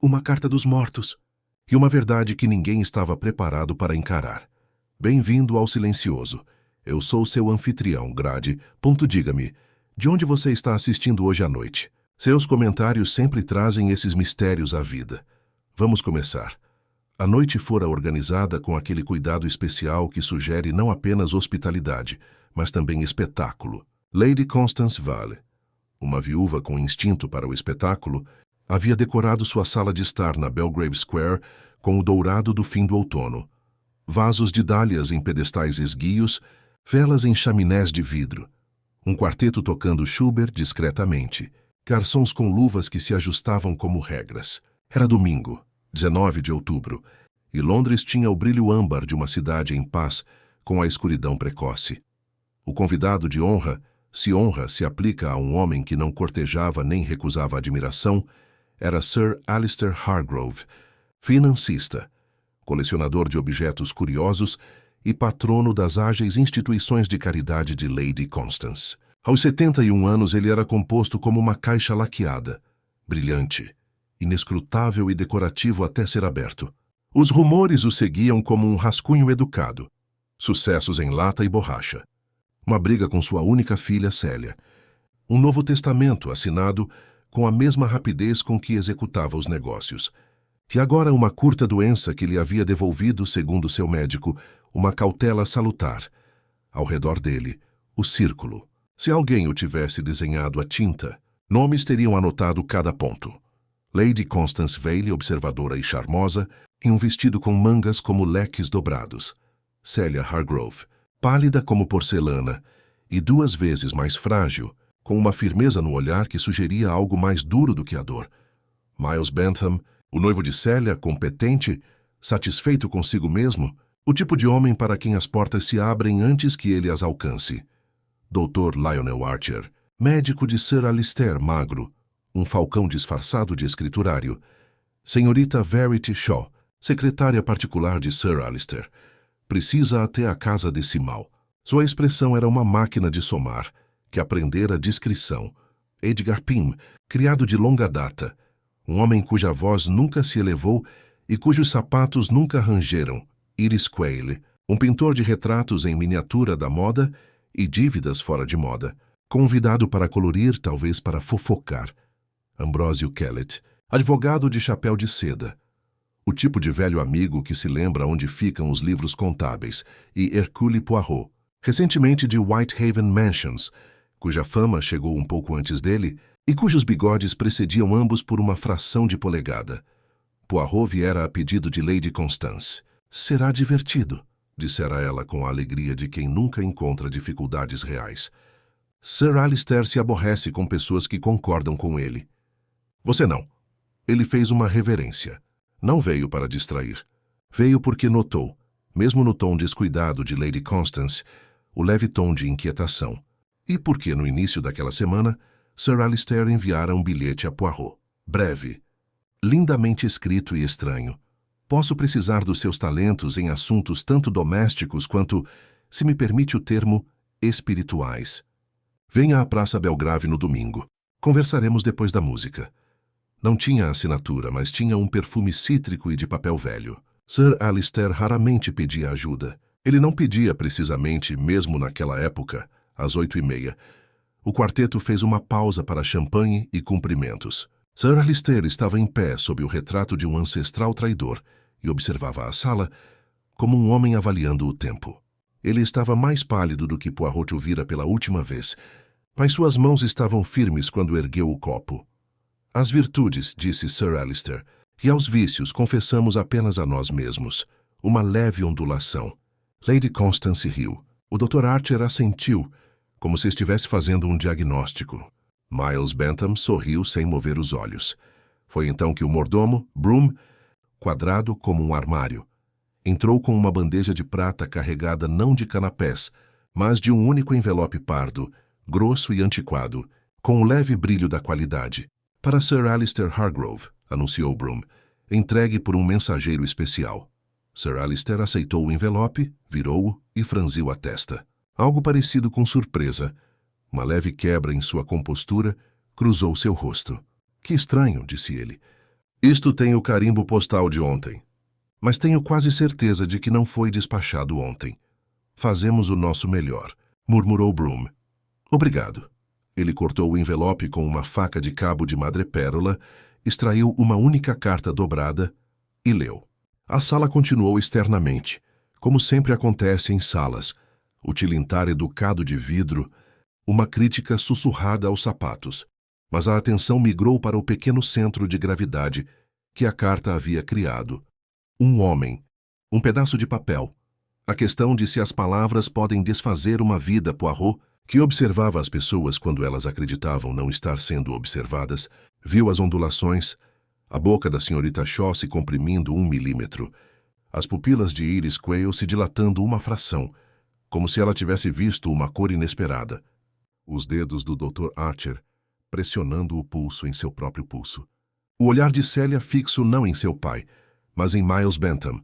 Uma carta dos mortos. E uma verdade que ninguém estava preparado para encarar. Bem-vindo ao silencioso. Eu sou seu anfitrião, Grade. Diga-me, de onde você está assistindo hoje à noite? Seus comentários sempre trazem esses mistérios à vida. Vamos começar. A noite fora organizada com aquele cuidado especial que sugere não apenas hospitalidade, mas também espetáculo. Lady Constance Vale, uma viúva com instinto para o espetáculo, havia decorado sua sala de estar na Belgrave Square com o dourado do fim do outono. Vasos de dálias em pedestais esguios, velas em chaminés de vidro. Um quarteto tocando Schubert discretamente. Garçons com luvas que se ajustavam como regras. Era domingo, 19 de outubro, e Londres tinha o brilho âmbar de uma cidade em paz com a escuridão precoce. O convidado de honra se aplica a um homem que não cortejava nem recusava admiração, era Sir Alister Hargrove, financista, colecionador de objetos curiosos e patrono das ágeis instituições de caridade de Lady Constance. Aos 71 anos ele era composto como uma caixa laqueada, brilhante, inescrutável e decorativo até ser aberto. Os rumores o seguiam como um rascunho educado, sucessos em lata e borracha, uma briga com sua única filha Célia, um Novo Testamento assinado com a mesma rapidez com que executava os negócios. E agora uma curta doença que lhe havia devolvido, segundo seu médico, uma cautela salutar. Ao redor dele, o círculo. Se alguém o tivesse desenhado à tinta, nomes teriam anotado cada ponto. Lady Constance Vale, observadora e charmosa, em um vestido com mangas como leques dobrados. Célia Hargrove, pálida como porcelana e 2 vezes mais frágil, com uma firmeza no olhar que sugeria algo mais duro do que a dor. Miles Bentham, o noivo de Célia, competente, satisfeito consigo mesmo, o tipo de homem para quem as portas se abrem antes que ele as alcance. Dr. Lionel Archer, médico de Sir Alister magro, um falcão disfarçado de escriturário. Senhorita Verity Shaw, secretária particular de Sir Alister. Precisa até a casa decimal. Sua expressão era uma máquina de somar, que aprendera discrição. Edgar Pym, criado de longa data, um homem cuja voz nunca se elevou e cujos sapatos nunca rangeram. Iris Quayle, um pintor de retratos em miniatura da moda e dívidas fora de moda, convidado para colorir, talvez para fofocar. Ambrosio Kellett, advogado de chapéu de seda, o tipo de velho amigo que se lembra onde ficam os livros contábeis, e Hercule Poirot, recentemente de Whitehaven Mansions, cuja fama chegou um pouco antes dele e cujos bigodes precediam ambos por uma fração de polegada. Poirot viera a pedido de Lady Constance. Será divertido, dissera ela com a alegria de quem nunca encontra dificuldades reais. Sir Alister se aborrece com pessoas que concordam com ele. Você não. Ele fez uma reverência. Não veio para distrair. Veio porque notou, mesmo no tom descuidado de Lady Constance, o leve tom de inquietação. E porque no início daquela semana, Sir Alister enviara um bilhete a Poirot. Breve, lindamente escrito e estranho. Posso precisar dos seus talentos em assuntos tanto domésticos quanto, se me permite o termo, espirituais. Venha à Praça Belgrave no domingo. Conversaremos depois da música. Não tinha assinatura, mas tinha um perfume cítrico e de papel velho. Sir Alister raramente pedia ajuda. Ele não pedia precisamente, mesmo naquela época, às 8h30. O quarteto fez uma pausa para champanhe e cumprimentos. Sir Alister estava em pé sob o retrato de um ancestral traidor e observava a sala como um homem avaliando o tempo. Ele estava mais pálido do que Poirot o vira pela última vez, mas suas mãos estavam firmes quando ergueu o copo. Às virtudes, disse Sir Alister, e aos vícios confessamos apenas a nós mesmos. Uma leve ondulação. Lady Constance riu. O Dr. Archer assentiu, como se estivesse fazendo um diagnóstico. Miles Bentham sorriu sem mover os olhos. Foi então que o mordomo, Broom, quadrado como um armário, entrou com uma bandeja de prata carregada não de canapés, mas de um único envelope pardo, grosso e antiquado, com o leve brilho da qualidade. Para Sir Alister Hargrove, anunciou Broom, entregue por um mensageiro especial. Sir Alister aceitou o envelope, virou-o e franziu a testa. Algo parecido com surpresa. Uma leve quebra em sua compostura cruzou seu rosto. Que estranho, disse ele. Isto tem o carimbo postal de ontem, mas tenho quase certeza de que não foi despachado ontem. Fazemos o nosso melhor, murmurou Broom. Obrigado. Ele cortou o envelope com uma faca de cabo de madrepérola, extraiu uma única carta dobrada e leu. A sala continuou externamente, como sempre acontece em salas, o tilintar educado de vidro, uma crítica sussurrada aos sapatos. Mas a atenção migrou para o pequeno centro de gravidade que a carta havia criado. Um homem, um pedaço de papel. A questão de se as palavras podem desfazer uma vida, Poirot, que observava as pessoas quando elas acreditavam não estar sendo observadas, viu as ondulações, a boca da senhorita Shaw se comprimindo 1 milímetro, as pupilas de Iris Quayle se dilatando uma fração, como se ela tivesse visto uma cor inesperada. Os dedos do Dr. Archer pressionando o pulso em seu próprio pulso. O olhar de Célia fixo não em seu pai, mas em Miles Bentham,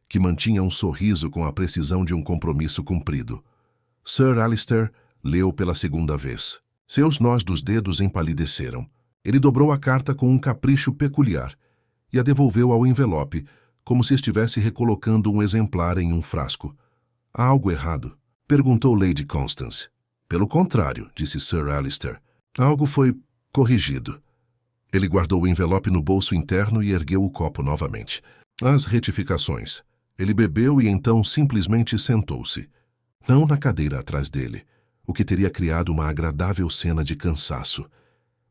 que mantinha um sorriso com a precisão de um compromisso cumprido. Sir Alistair leu pela segunda vez. Seus nós dos dedos empalideceram. Ele dobrou a carta com um capricho peculiar e a devolveu ao envelope, como se estivesse recolocando um exemplar em um frasco. Há algo errado? Perguntou Lady Constance. Pelo contrário, disse Sir Alistair. Algo foi corrigido. Ele guardou o envelope no bolso interno e ergueu o copo novamente. As retificações. Ele bebeu e então simplesmente sentou-se. Não na cadeira atrás dele, o que teria criado uma agradável cena de cansaço,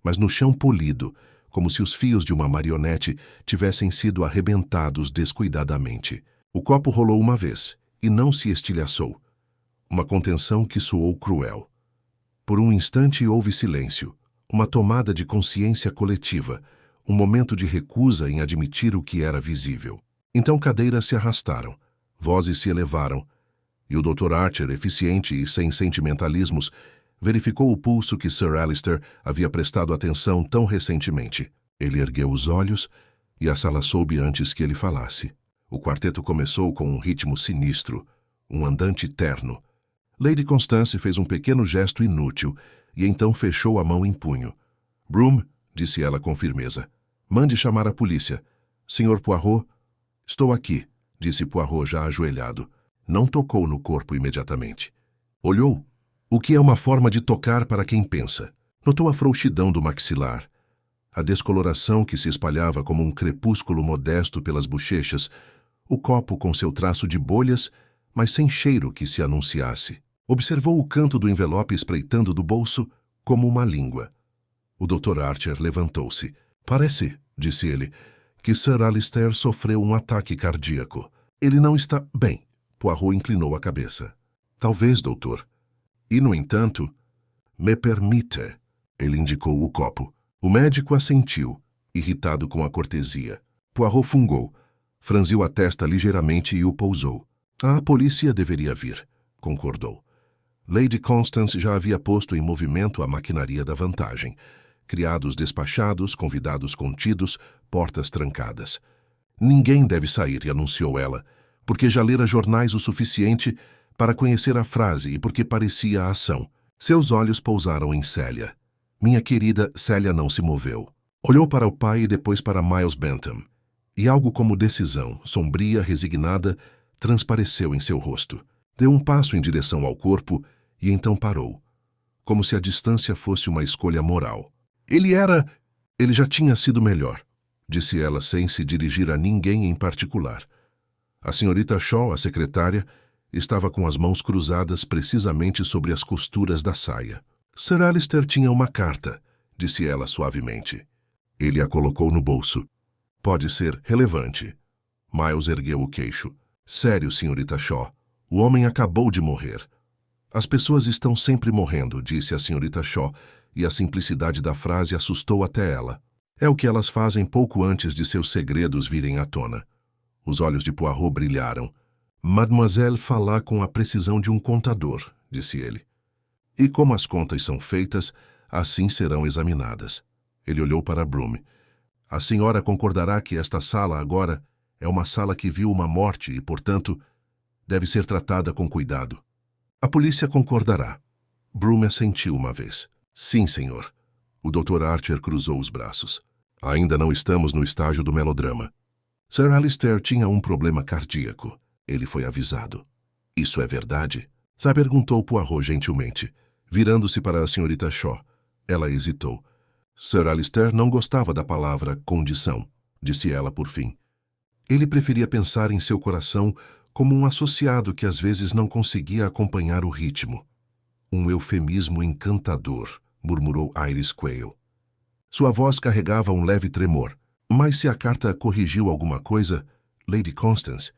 mas no chão polido, como se os fios de uma marionete tivessem sido arrebentados descuidadamente. O copo rolou uma vez e não se estilhaçou. Uma contenção que soou cruel. Por um instante houve silêncio, uma tomada de consciência coletiva, um momento de recusa em admitir o que era visível. Então cadeiras se arrastaram, vozes se elevaram, e o Dr. Archer, eficiente e sem sentimentalismos, verificou o pulso que Sir Alistair havia prestado atenção tão recentemente. Ele ergueu os olhos e a sala soube antes que ele falasse. O quarteto começou com um ritmo sinistro, um andante terno. Lady Constance fez um pequeno gesto inútil e então fechou a mão em punho. Broom, disse ela com firmeza, mande chamar a polícia. Senhor Poirot? Estou aqui, disse Poirot já ajoelhado. Não tocou no corpo imediatamente. Olhou, o que é uma forma de tocar para quem pensa. Notou a frouxidão do maxilar, a descoloração que se espalhava como um crepúsculo modesto pelas bochechas, o copo com seu traço de bolhas, mas sem cheiro que se anunciasse. Observou o canto do envelope espreitando do bolso como uma língua. O Dr. Archer levantou-se. Parece, disse ele, que Sir Alistair sofreu um ataque cardíaco. Ele não está bem. Poirot inclinou a cabeça. Talvez, doutor. E, no entanto, me permite. Ele indicou o copo. O médico assentiu, irritado com a cortesia. Poirot fungou, franziu a testa ligeiramente e o pousou. A polícia deveria vir, concordou. Lady Constance já havia posto em movimento a maquinaria da vantagem. Criados despachados, convidados contidos, portas trancadas. Ninguém deve sair, anunciou ela, porque já lera jornais o suficiente para conhecer a frase e porque parecia a ação. Seus olhos pousaram em Célia. Minha querida Célia não se moveu. Olhou para o pai e depois para Miles Bentham. E algo como decisão, sombria, resignada, transpareceu em seu rosto. Deu um passo em direção ao corpo e então parou, como se a distância fosse uma escolha moral. Ele já tinha sido melhor, disse ela sem se dirigir a ninguém em particular. A senhorita Shaw, a secretária, estava com as mãos cruzadas precisamente sobre as costuras da saia. Sir Alistair tinha uma carta, disse ela suavemente. Ele a colocou no bolso. Pode ser relevante. Miles ergueu o queixo. Sério, senhorita Shaw. O homem acabou de morrer. As pessoas estão sempre morrendo, disse a senhorita Shaw, e a simplicidade da frase assustou até ela. É o que elas fazem pouco antes de seus segredos virem à tona. Os olhos de Poirot brilharam. Mademoiselle fala com a precisão de um contador, disse ele. E como as contas são feitas, assim serão examinadas. Ele olhou para Broom. A senhora concordará que esta sala agora é uma sala que viu uma morte e, portanto, deve ser tratada com cuidado. A polícia concordará. Broom assentiu uma vez. Sim, senhor. O Dr. Archer cruzou os braços. Ainda não estamos no estágio do melodrama. Sir Alistair tinha um problema cardíaco. Ele foi avisado. Isso é verdade? Sá perguntou Poirot gentilmente, virando-se para a senhorita Shaw. Ela hesitou. Sir Alistair não gostava da palavra condição, disse ela por fim. Ele preferia pensar em seu coração como um associado que às vezes não conseguia acompanhar o ritmo. Um eufemismo encantador, murmurou Iris Quayle. Sua voz carregava um leve tremor. Mas se a carta corrigiu alguma coisa, Lady Constance...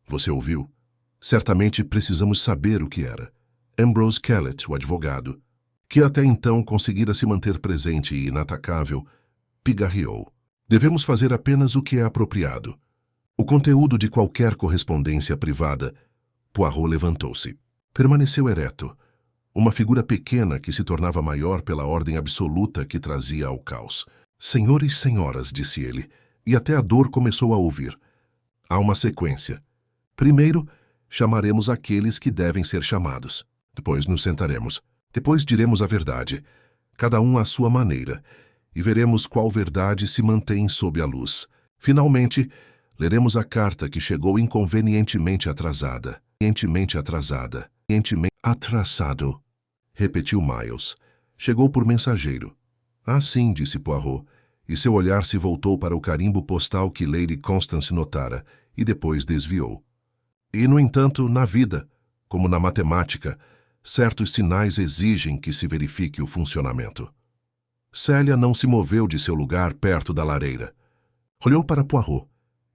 Você ouviu? Certamente precisamos saber o que era. Ambrose Kellett, o advogado, que até então conseguira se manter presente e inatacável, pigarreou. Devemos fazer apenas o que é apropriado. O conteúdo de qualquer correspondência privada. Poirot levantou-se. Permaneceu ereto. Uma figura pequena que se tornava maior pela ordem absoluta que trazia ao caos. Senhores e senhoras, disse ele, e até a dor começou a ouvir. Há uma sequência. Primeiro, chamaremos aqueles que devem ser chamados. Depois nos sentaremos. Depois diremos a verdade, cada um à sua maneira, e veremos qual verdade se mantém sob a luz. Finalmente, leremos a carta que chegou inconvenientemente atrasada. Atrasado, repetiu Miles. Chegou por mensageiro. Ah, sim, disse Poirot, e seu olhar se voltou para o carimbo postal que Lady Constance notara, e depois desviou. E, no entanto, na vida, como na matemática, certos sinais exigem que se verifique o funcionamento. Célia não se moveu de seu lugar perto da lareira. Olhou para Poirot,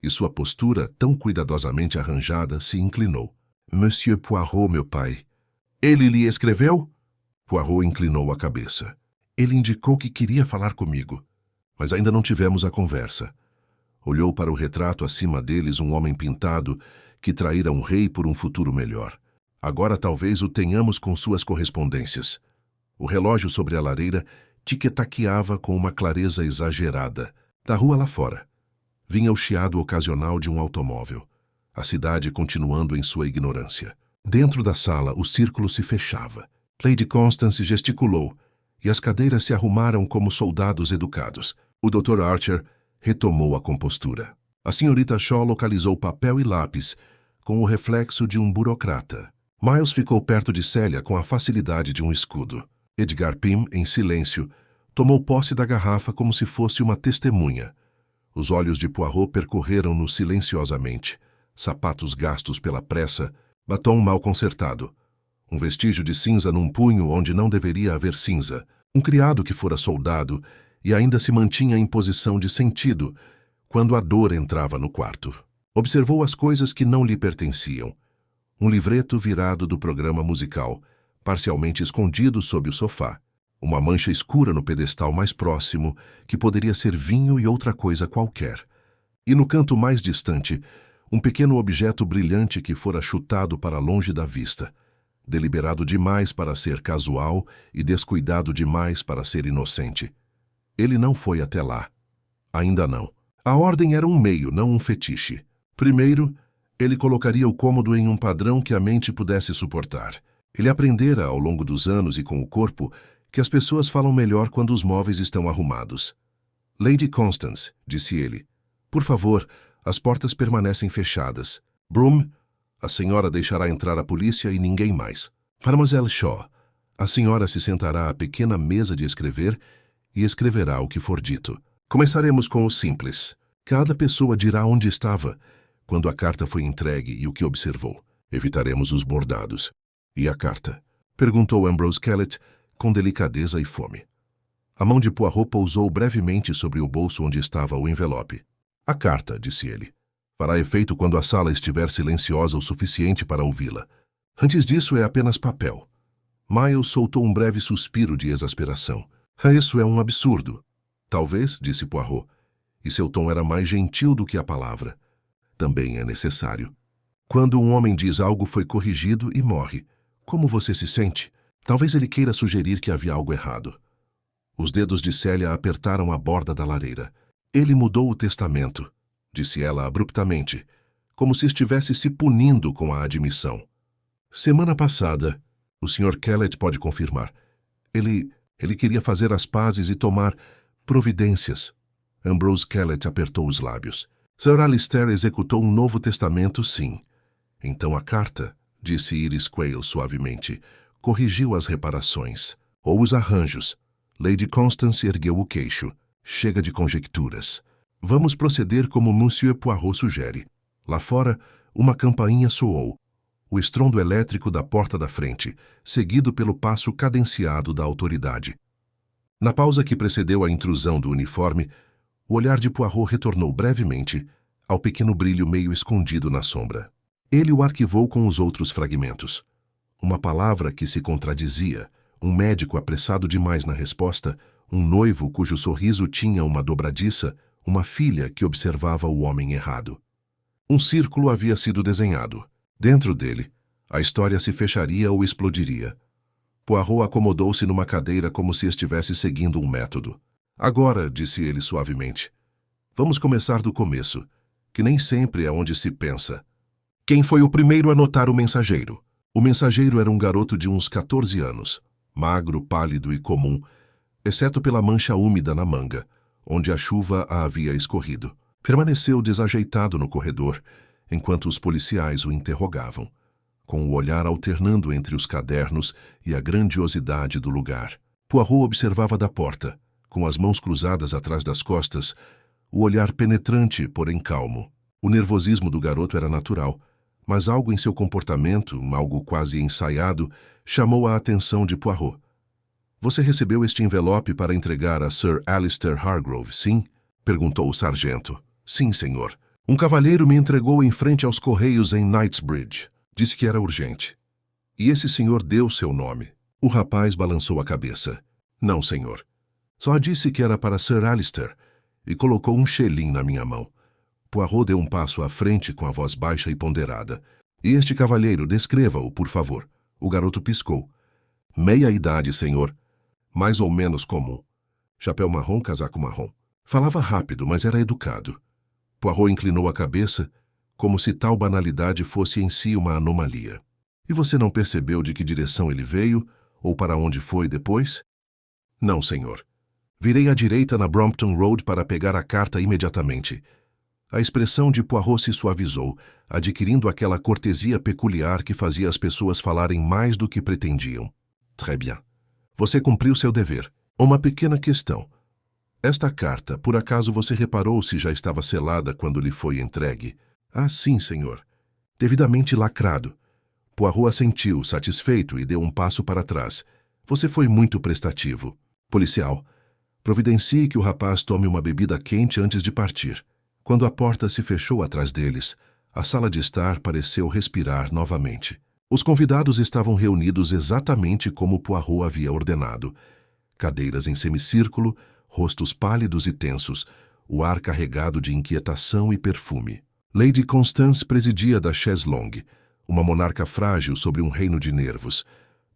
e sua postura, tão cuidadosamente arranjada, se inclinou. Monsieur Poirot, meu pai. Ele lhe escreveu? Poirot inclinou a cabeça. Ele indicou que queria falar comigo, mas ainda não tivemos a conversa. Olhou para o retrato acima deles, um homem pintado que traíra um rei por um futuro melhor. Agora talvez o tenhamos com suas correspondências. O relógio sobre a lareira tiquetaqueava com uma clareza exagerada. Da rua lá fora, vinha o chiado ocasional de um automóvel. A cidade continuando em sua ignorância. Dentro da sala, o círculo se fechava. Lady Constance gesticulou, e as cadeiras se arrumaram como soldados educados. O Dr. Archer retomou a compostura. A senhorita Shaw localizou papel e lápis, com o reflexo de um burocrata. Miles ficou perto de Célia com a facilidade de um escudo. Edgar Pym, em silêncio, tomou posse da garrafa como se fosse uma testemunha. Os olhos de Poirot percorreram-no silenciosamente. Sapatos gastos pela pressa, batom mal consertado. Um vestígio de cinza num punho onde não deveria haver cinza. Um criado que fora soldado e ainda se mantinha em posição de sentido quando a dor entrava no quarto. Observou as coisas que não lhe pertenciam. Um livreto virado do programa musical, parcialmente escondido sob o sofá. Uma mancha escura no pedestal mais próximo, que poderia ser vinho e outra coisa qualquer. E no canto mais distante, um pequeno objeto brilhante que fora chutado para longe da vista. Deliberado demais para ser casual e descuidado demais para ser inocente. Ele não foi até lá. Ainda não. A ordem era um meio, não um fetiche. Primeiro, ele colocaria o cômodo em um padrão que a mente pudesse suportar. Ele aprendera, ao longo dos anos e com o corpo, que as pessoas falam melhor quando os móveis estão arrumados. Lady Constance, disse ele, por favor, as portas permanecem fechadas. Broom, a senhora deixará entrar a polícia e ninguém mais. Mademoiselle Shaw, a senhora se sentará à pequena mesa de escrever e escreverá o que for dito. Começaremos com o simples. Cada pessoa dirá onde estava quando a carta foi entregue e o que observou. Evitaremos os bordados. E a carta? Perguntou Ambrose Kellett com delicadeza e fome. A mão de Poirot pousou brevemente sobre o bolso onde estava o envelope. A carta, disse ele, fará efeito quando a sala estiver silenciosa o suficiente para ouvi-la. Antes disso é apenas papel. Miles soltou um breve suspiro de exasperação. Isso é um absurdo. Talvez, disse Poirot, e seu tom era mais gentil do que a palavra. Também é necessário. Quando um homem diz algo foi corrigido e morre, como você se sente? Talvez ele queira sugerir que havia algo errado. Os dedos de Célia apertaram a borda da lareira. Ele mudou o testamento, disse ela abruptamente, como se estivesse se punindo com a admissão. Semana passada, o Sr. Kellett pode confirmar. Ele queria fazer as pazes e tomar providências. Ambrose Kellett apertou os lábios. Sir Alistair executou um novo testamento, sim. Então a carta, disse Iris Quayle suavemente, corrigiu as reparações. Ou os arranjos. Lady Constance ergueu o queixo. Chega de conjecturas. Vamos proceder como Monsieur Poirot sugere. Lá fora, uma campainha soou. O estrondo elétrico da porta da frente, seguido pelo passo cadenciado da autoridade. Na pausa que precedeu a intrusão do uniforme, o olhar de Poirot retornou brevemente ao pequeno brilho meio escondido na sombra. Ele o arquivou com os outros fragmentos. Uma palavra que se contradizia, um médico apressado demais na resposta, um noivo cujo sorriso tinha uma dobradiça, uma filha que observava o homem errado. Um círculo havia sido desenhado. Dentro dele, a história se fecharia ou explodiria. Poirot acomodou-se numa cadeira como se estivesse seguindo um método. Agora, disse ele suavemente, vamos começar do começo, que nem sempre é onde se pensa. Quem foi o primeiro a notar o mensageiro? O mensageiro era um garoto de uns 14 anos, magro, pálido e comum, exceto pela mancha úmida na manga, onde a chuva a havia escorrido. Permaneceu desajeitado no corredor, enquanto os policiais o interrogavam, com o olhar alternando entre os cadernos e a grandiosidade do lugar. Poirot observava da porta, com as mãos cruzadas atrás das costas, o olhar penetrante, porém calmo. O nervosismo do garoto era natural, mas algo em seu comportamento, algo quase ensaiado, chamou a atenção de Poirot. Você recebeu este envelope para entregar a Sir Alistair Hargrove, sim? Perguntou o sargento. Sim, senhor. Um cavalheiro me entregou em frente aos correios em Knightsbridge. Disse que era urgente. E esse senhor deu seu nome. O rapaz balançou a cabeça. Não, senhor. Só disse que era para Sir Alistair e colocou um xelim na minha mão. Poirot deu um passo à frente com a voz baixa e ponderada. E este cavalheiro, descreva-o, por favor. O garoto piscou. Meia idade, senhor. Mais ou menos comum. Chapéu marrom, casaco marrom. Falava rápido, mas era educado. Poirot inclinou a cabeça, como se tal banalidade fosse em si uma anomalia. E você não percebeu de que direção ele veio, ou para onde foi depois? Não, senhor. Virei à direita na Brompton Road para pegar a carta imediatamente. A expressão de Poirot se suavizou, adquirindo aquela cortesia peculiar que fazia as pessoas falarem mais do que pretendiam. Très bien. Você cumpriu seu dever. Uma pequena questão. Esta carta, por acaso você reparou se já estava selada quando lhe foi entregue? Ah, sim, senhor. Devidamente lacrado. Poirot assentiu, satisfeito, e deu um passo para trás. Você foi muito prestativo. Policial, providencie que o rapaz tome uma bebida quente antes de partir. Quando a porta se fechou atrás deles, a sala de estar pareceu respirar novamente. Os convidados estavam reunidos exatamente como Poirot havia ordenado. Cadeiras em semicírculo, rostos pálidos e tensos, o ar carregado de inquietação e perfume. Lady Constance presidia da chaise longue, uma monarca frágil sobre um reino de nervos.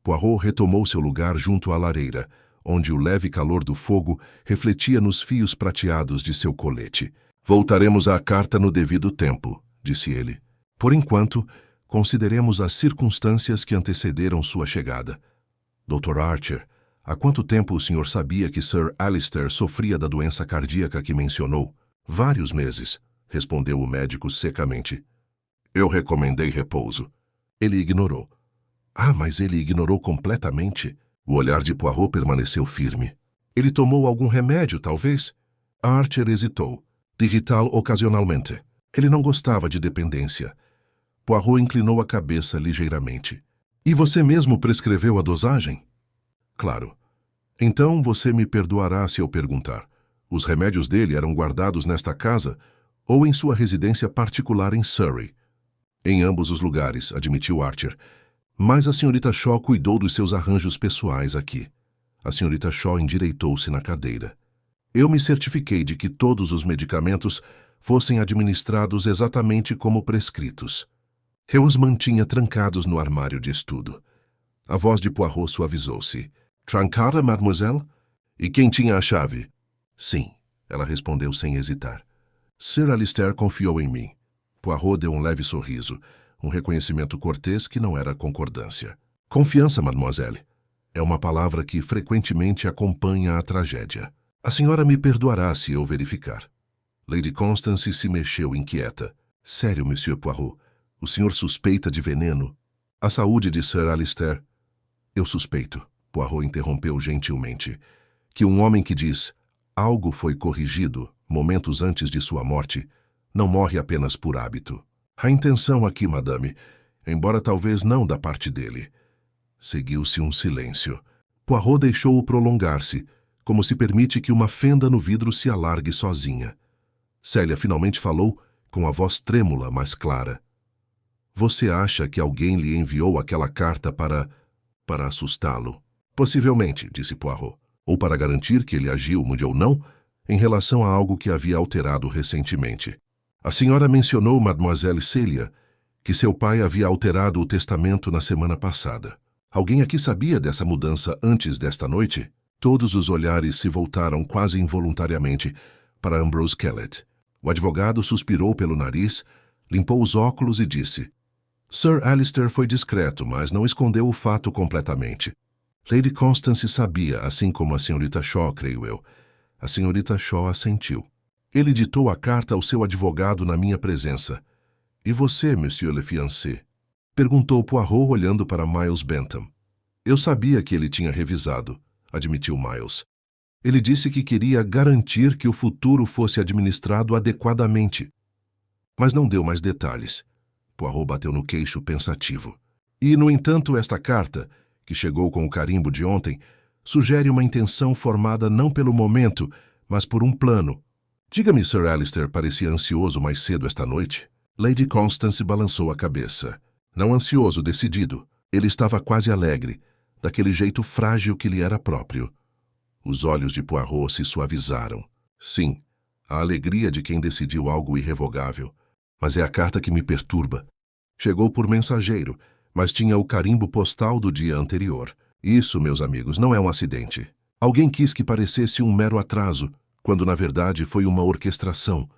Poirot retomou seu lugar junto à lareira, onde o leve calor do fogo refletia nos fios prateados de seu colete. Voltaremos à carta no devido tempo, disse ele. Por enquanto, consideremos as circunstâncias que antecederam sua chegada. Dr. Archer, há quanto tempo o senhor sabia que Sir Alistair sofria da doença cardíaca que mencionou? Vários meses, respondeu o médico secamente. Eu recomendei repouso. Ele ignorou. Ah, mas ele ignorou completamente. O olhar de Poirot permaneceu firme. Ele tomou algum remédio, talvez? Archer hesitou. Digital ocasionalmente. Ele não gostava de dependência. Poirot inclinou a cabeça ligeiramente. E você mesmo prescreveu a dosagem? Claro. Então você me perdoará se eu perguntar. Os remédios dele eram guardados nesta casa ou em sua residência particular em Surrey? Em ambos os lugares, admitiu Archer. Mas a senhorita Shaw cuidou dos seus arranjos pessoais aqui. A senhorita Shaw endireitou-se na cadeira. Eu me certifiquei de que todos os medicamentos fossem administrados exatamente como prescritos. Eu os mantinha trancados no armário de estudo. A voz de Poirot suavizou-se. Trancada, mademoiselle? E quem tinha a chave? Sim, ela respondeu sem hesitar. Sir Alistair confiou em mim. Poirot deu um leve sorriso, um reconhecimento cortês que não era concordância. Confiança, mademoiselle. É uma palavra que frequentemente acompanha a tragédia. A senhora me perdoará se eu verificar. Lady Constance se mexeu inquieta. Sério, Monsieur Poirot, o senhor suspeita de veneno? A saúde de Sir Alistair? Eu suspeito, Poirot interrompeu gentilmente, que um homem que diz algo foi corrigido momentos antes de sua morte não morre apenas por hábito. A intenção aqui, madame, embora talvez não da parte dele. Seguiu-se um silêncio. Poirot deixou-o prolongar-se, como se permite que uma fenda no vidro se alargue sozinha. Célia finalmente falou, com a voz trêmula, mas clara. Você acha que alguém lhe enviou aquela carta para assustá-lo? Possivelmente, disse Poirot, ou para garantir que ele agiu, mude ou não, em relação a algo que havia alterado recentemente. A senhora mencionou, Mademoiselle Célia, que seu pai havia alterado o testamento na semana passada. Alguém aqui sabia dessa mudança antes desta noite? Todos os olhares se voltaram quase involuntariamente para Ambrose Kellett. O advogado suspirou pelo nariz, limpou os óculos e disse: Sir Alistair foi discreto, mas não escondeu o fato completamente. Lady Constance sabia, assim como a senhorita Shaw, creio eu. A senhorita Shaw assentiu. Ele ditou a carta ao seu advogado na minha presença. E você, Monsieur le Fiancé? Perguntou Poirot olhando para Miles Bentham. Eu sabia que ele tinha revisado, admitiu Miles. Ele disse que queria garantir que o futuro fosse administrado adequadamente. Mas não deu mais detalhes. Poirot bateu no queixo pensativo. E, no entanto, esta carta, que chegou com o carimbo de ontem, sugere uma intenção formada não pelo momento, mas por um plano. Diga-me, Sir Alistair parecia ansioso mais cedo esta noite? Lady Constance balançou a cabeça. Não ansioso, decidido. Ele estava quase alegre, daquele jeito frágil que lhe era próprio. Os olhos de Poirot se suavizaram. Sim, a alegria de quem decidiu algo irrevogável. Mas é a carta que me perturba. Chegou por mensageiro, mas tinha o carimbo postal do dia anterior. Isso, meus amigos, não é um acidente. Alguém quis que parecesse um mero atraso, quando na verdade foi uma orquestração.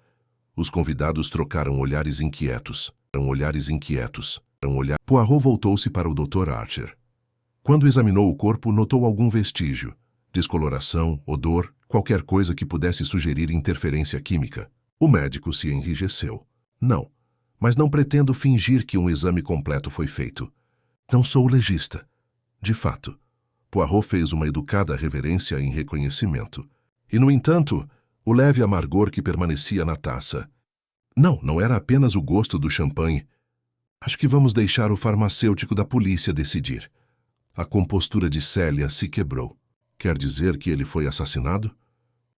Os convidados trocaram olhares inquietos. Poirot voltou-se para o Dr. Archer. Quando examinou o corpo, notou algum vestígio. Descoloração, odor, qualquer coisa que pudesse sugerir interferência química. O médico se enrijeceu. Não, mas não pretendo fingir que um exame completo foi feito. Não sou legista. De fato. Poirot fez uma educada reverência em reconhecimento. E, no entanto, o leve amargor que permanecia na taça. Não era apenas o gosto do champanhe. Acho que vamos deixar o farmacêutico da polícia decidir. A compostura de Célia se quebrou. Quer dizer que ele foi assassinado?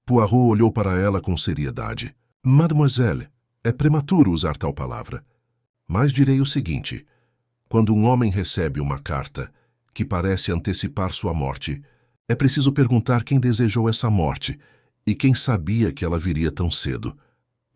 Poirot olhou para ela com seriedade. Mademoiselle, é prematuro usar tal palavra. Mas direi o seguinte. Quando um homem recebe uma carta que parece antecipar sua morte, é preciso perguntar quem desejou essa morte e quem sabia que ela viria tão cedo.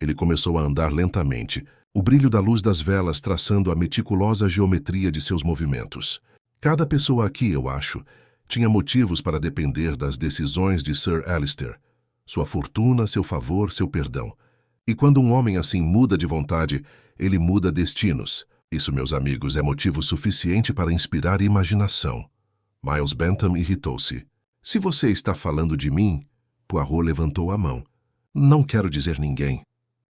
Ele começou a andar lentamente, o brilho da luz das velas traçando a meticulosa geometria de seus movimentos. Cada pessoa aqui, eu acho, tinha motivos para depender das decisões de Sir Alistair. Sua fortuna, seu favor, seu perdão. E quando um homem assim muda de vontade, ele muda destinos. Isso, meus amigos, é motivo suficiente para inspirar imaginação. Miles Bentham irritou-se. Se você está falando de mim... Poirot levantou a mão. Não quero dizer ninguém.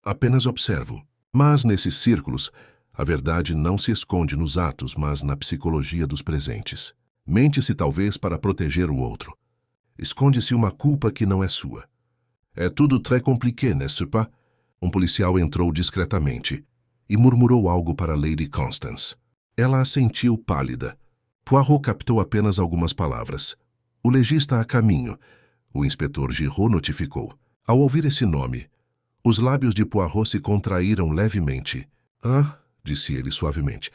Apenas observo. Mas, nesses círculos, a verdade não se esconde nos atos, mas na psicologia dos presentes. Mente-se talvez para proteger o outro. Esconde-se uma culpa que não é sua. É tudo très compliqué, n'est-ce pas? Um policial entrou discretamente e murmurou algo para Lady Constance. Ela assentiu pálida. Poirot captou apenas algumas palavras. O legista a caminho. O inspetor Giraud notificou. Ao ouvir esse nome, os lábios de Poirot se contraíram levemente. Ah, disse ele suavemente.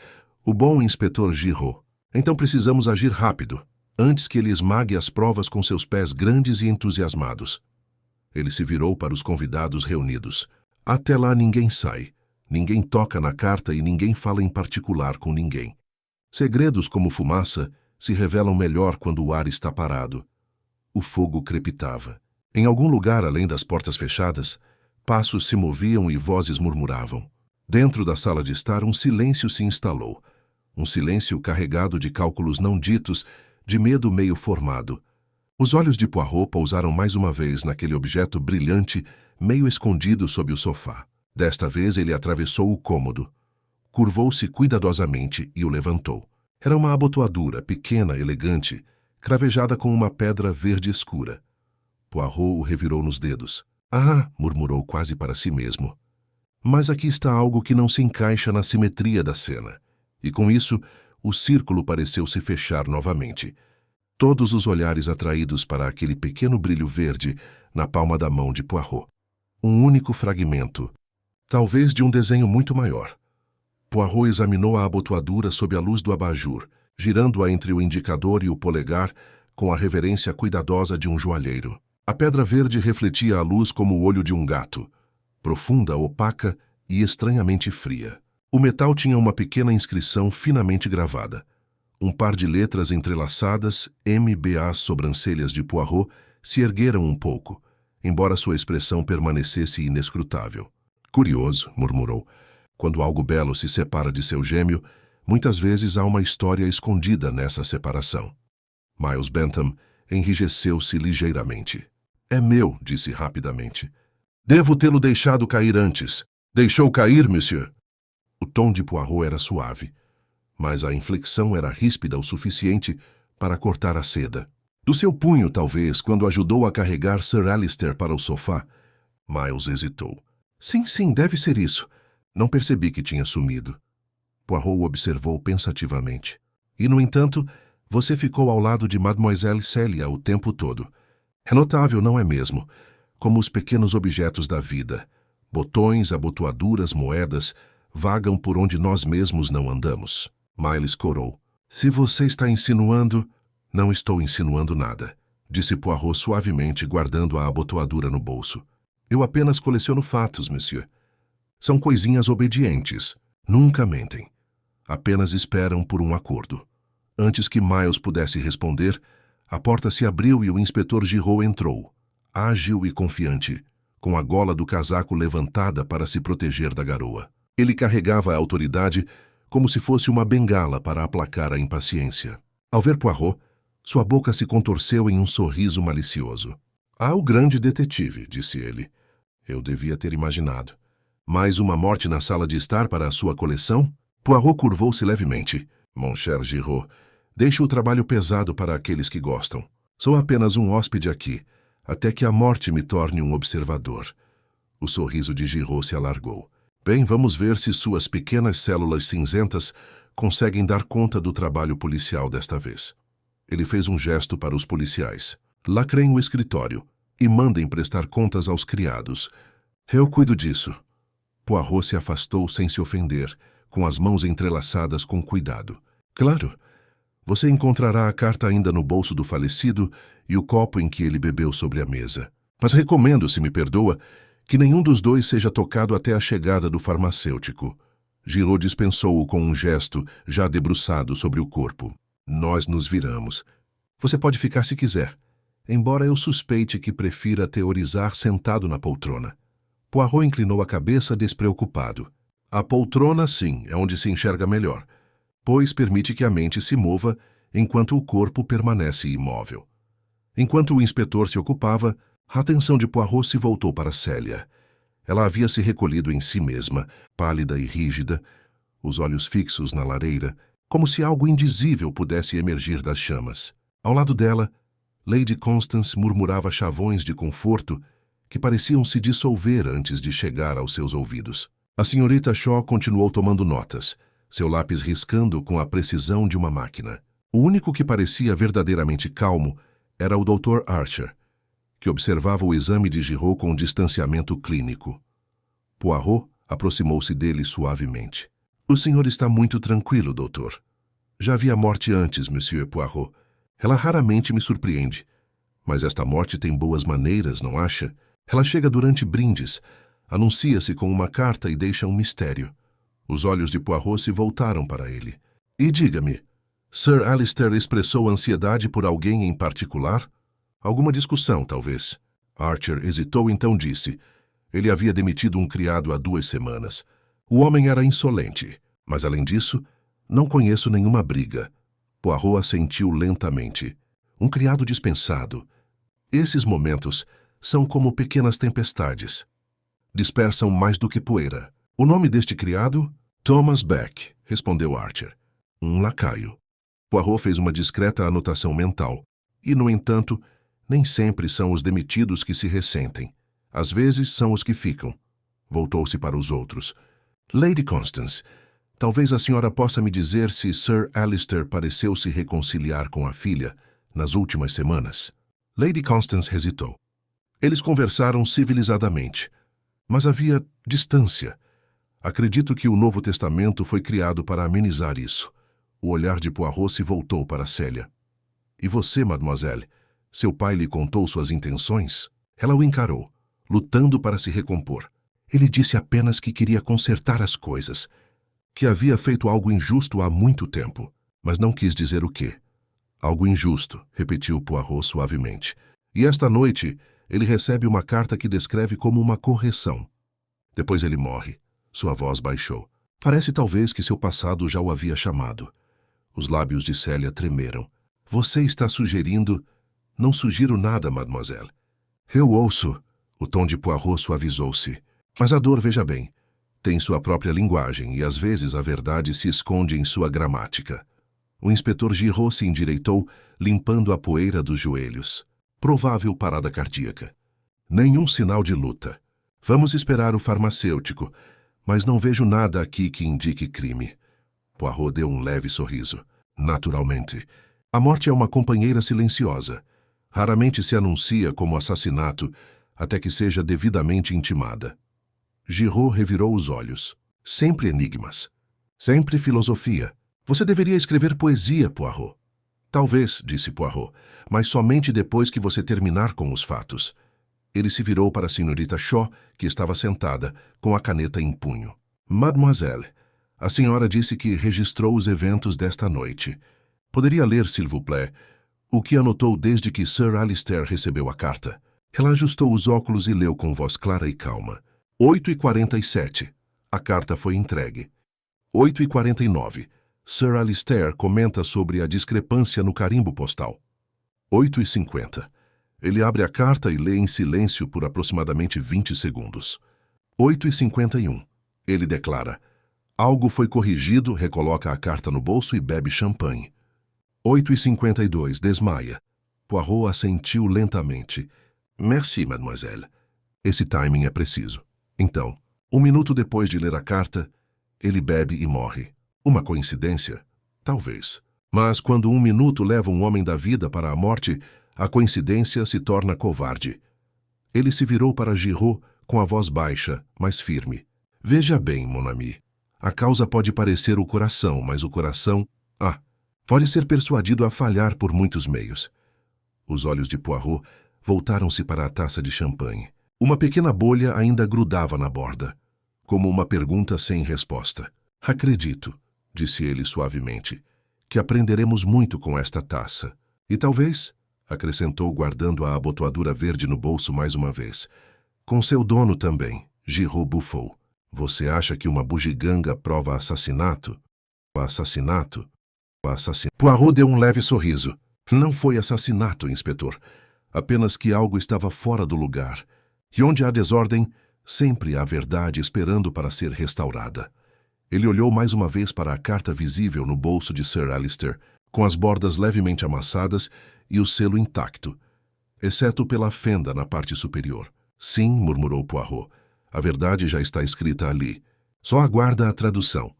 O bom inspetor Giraud. Então precisamos agir rápido, antes que ele esmague as provas com seus pés grandes e entusiasmados. Ele se virou para os convidados reunidos. Até lá ninguém sai, ninguém toca na carta e ninguém fala em particular com ninguém. Segredos como fumaça se revelam melhor quando o ar está parado. O fogo crepitava. Em algum lugar além das portas fechadas, passos se moviam e vozes murmuravam. Dentro da sala de estar, um silêncio se instalou. Um silêncio carregado de cálculos não ditos, de medo meio formado. Os olhos de Poirot pousaram mais uma vez naquele objeto brilhante, meio escondido sob o sofá. Desta vez ele atravessou o cômodo, curvou-se cuidadosamente e o levantou. Era uma abotoadura pequena, elegante, cravejada com uma pedra verde escura. Poirot o revirou nos dedos. Ah, murmurou quase para si mesmo. Mas aqui está algo que não se encaixa na simetria da cena. E com isso, o círculo pareceu se fechar novamente. Todos os olhares atraídos para aquele pequeno brilho verde na palma da mão de Poirot. Um único fragmento, talvez de um desenho muito maior. Poirot examinou a abotoadura sob a luz do abajur, girando-a entre o indicador e o polegar com a reverência cuidadosa de um joalheiro. A pedra verde refletia a luz como o olho de um gato, profunda, opaca e estranhamente fria. O metal tinha uma pequena inscrição finamente gravada. Um par de letras entrelaçadas, MBA. As sobrancelhas de Poirot se ergueram um pouco, embora sua expressão permanecesse inescrutável. Curioso, murmurou. Quando algo belo se separa de seu gêmeo, muitas vezes há uma história escondida nessa separação. Miles Bentham enrijeceu-se ligeiramente. É meu, disse rapidamente. Devo tê-lo deixado cair antes. Deixou cair, monsieur? O tom de Poirot era suave, mas a inflexão era ríspida o suficiente para cortar a seda. Do seu punho, talvez, quando ajudou a carregar Sir Alister para o sofá. Miles hesitou. Sim, deve ser isso. Não percebi que tinha sumido. Poirot o observou pensativamente. E, no entanto, você ficou ao lado de Mademoiselle Célia o tempo todo. É notável, não é mesmo? Como os pequenos objetos da vida, botões, abotoaduras, moedas, vagam por onde nós mesmos não andamos. Miles corou. Se você está insinuando... Não estou insinuando nada, disse Poirot suavemente, guardando a abotoadura no bolso. Eu apenas coleciono fatos, monsieur. São coisinhas obedientes. Nunca mentem. Apenas esperam por um acordo. Antes que Miles pudesse responder, a porta se abriu e o inspetor Giraud entrou, ágil e confiante, com a gola do casaco levantada para se proteger da garoa. Ele carregava a autoridade como se fosse uma bengala para aplacar a impaciência. Ao ver Poirot, sua boca se contorceu em um sorriso malicioso. Ah, o grande detetive, disse ele. Eu devia ter imaginado. Mais uma morte na sala de estar para a sua coleção? Poirot curvou-se levemente. Mon cher Giraud, deixe o trabalho pesado para aqueles que gostam. Sou apenas um hóspede aqui, até que a morte me torne um observador. O sorriso de Giraud se alargou. Bem, vamos ver se suas pequenas células cinzentas conseguem dar conta do trabalho policial desta vez. Ele fez um gesto para os policiais. Lacrem o escritório e mandem prestar contas aos criados. Eu cuido disso. Poirot se afastou sem se ofender, com as mãos entrelaçadas com cuidado. Claro, você encontrará a carta ainda no bolso do falecido e o copo em que ele bebeu sobre a mesa. Mas recomendo, se me perdoa, que nenhum dos dois seja tocado até a chegada do farmacêutico. Giraud dispensou-o com um gesto, já debruçado sobre o corpo. Nós nos viramos. Você pode ficar se quiser, embora eu suspeite que prefira teorizar sentado na poltrona. Poirot inclinou a cabeça despreocupado. A poltrona, sim, é onde se enxerga melhor, pois permite que a mente se mova enquanto o corpo permanece imóvel. Enquanto o inspetor se ocupava, a atenção de Poirot se voltou para Célia. Ela havia se recolhido em si mesma, pálida e rígida, os olhos fixos na lareira, como se algo indizível pudesse emergir das chamas. Ao lado dela, Lady Constance murmurava chavões de conforto que pareciam se dissolver antes de chegar aos seus ouvidos. A senhorita Shaw continuou tomando notas, seu lápis riscando com a precisão de uma máquina. O único que parecia verdadeiramente calmo era o Dr. Archer, que observava o exame de Giraud com distanciamento clínico. Poirot aproximou-se dele suavemente. O senhor está muito tranquilo, doutor. Já vi a morte antes, Monsieur Poirot. Ela raramente me surpreende. Mas esta morte tem boas maneiras, não acha? Ela chega durante brindes, anuncia-se com uma carta e deixa um mistério. Os olhos de Poirot se voltaram para ele. E diga-me, Sir Alister expressou ansiedade por alguém em particular? Alguma discussão, talvez. Archer hesitou, então disse. Ele havia demitido um criado há 2 semanas. O homem era insolente, mas além disso, não conheço nenhuma briga. Poirot assentiu lentamente. Um criado dispensado, Esses momentos são como pequenas tempestades. Dispersam mais do que poeira. O nome deste criado? Thomas Beck, respondeu Archer. Um lacaio. Poirot fez uma discreta anotação mental. E, no entanto, nem sempre são os demitidos que se ressentem. Às vezes são os que ficam. Voltou-se para os outros. Lady Constance, talvez a senhora possa me dizer se Sir Alistair pareceu se reconciliar com a filha nas últimas semanas. Lady Constance hesitou. Eles conversaram civilizadamente, mas havia distância. Acredito que o Novo Testamento foi criado para amenizar isso. O olhar de Poirot se voltou para Célia. E você, mademoiselle? Seu pai lhe contou suas intenções? Ela o encarou, lutando para se recompor. Ele disse apenas que queria consertar as coisas, que havia feito algo injusto há muito tempo, mas não quis dizer o quê. Algo injusto, repetiu Poirot suavemente. E esta noite ele recebe uma carta que descreve como uma correção. Depois ele morre. Sua voz baixou. Parece talvez que seu passado já o havia chamado. Os lábios de Célia tremeram. Você está sugerindo... Não sugiro nada, mademoiselle. Eu ouço. O tom de Poirot suavizou-se. Mas a dor, veja bem, tem sua própria linguagem e às vezes a verdade se esconde em sua gramática. O inspetor Giraud se endireitou, limpando a poeira dos joelhos. Provável parada cardíaca. Nenhum sinal de luta. Vamos esperar o farmacêutico, mas não vejo nada aqui que indique crime. Poirot deu um leve sorriso. Naturalmente. A morte é uma companheira silenciosa. Raramente se anuncia como assassinato, até que seja devidamente intimada. Giraud revirou os olhos. Sempre enigmas. Sempre filosofia. Você deveria escrever poesia, Poirot. Talvez, disse Poirot, mas somente depois que você terminar com os fatos. Ele se virou para a senhorita Shaw, que estava sentada, com a caneta em punho. Mademoiselle, a senhora disse que registrou os eventos desta noite. Poderia ler, s'il vous plaît, o que anotou desde que Sir Alistair recebeu a carta? Ela ajustou os óculos e leu com voz clara e calma. 8h47. A carta foi entregue. 8h49. Sir Alistair comenta sobre a discrepância no carimbo postal. 8h50. Ele abre a carta e lê em silêncio por aproximadamente 20 segundos. 8h51. Ele declara: algo foi corrigido, recoloca a carta no bolso e bebe champanhe. 8h52. Desmaia. Poirot assentiu lentamente. Merci, mademoiselle. Esse timing é preciso. Então, 1 minuto depois de ler a carta, ele bebe e morre. Uma coincidência? Talvez. Mas quando 1 minuto leva um homem da vida para a morte, a coincidência se torna covarde. Ele se virou para Giraud com a voz baixa, mas firme. Veja bem, mon ami. A causa pode parecer o coração, mas o coração... pode ser persuadido a falhar por muitos meios. Os olhos de Poirot voltaram-se para a taça de champanhe. Uma pequena bolha ainda grudava na borda, como uma pergunta sem resposta. Acredito, disse ele suavemente, que aprenderemos muito com esta taça. E talvez, acrescentou guardando a abotoadura verde no bolso mais uma vez, com seu dono também. Giraud bufou. Você acha que uma bugiganga prova assassinato? Assassinato? Poirot deu um leve sorriso. Não foi assassinato, inspetor. Apenas que algo estava fora do lugar. E onde há desordem, sempre há verdade esperando para ser restaurada. Ele olhou mais uma vez para a carta visível no bolso de Sir Alistair, com as bordas levemente amassadas e o selo intacto, exceto pela fenda na parte superior. Sim, murmurou Poirot. A verdade já está escrita ali. Só aguarda a tradução.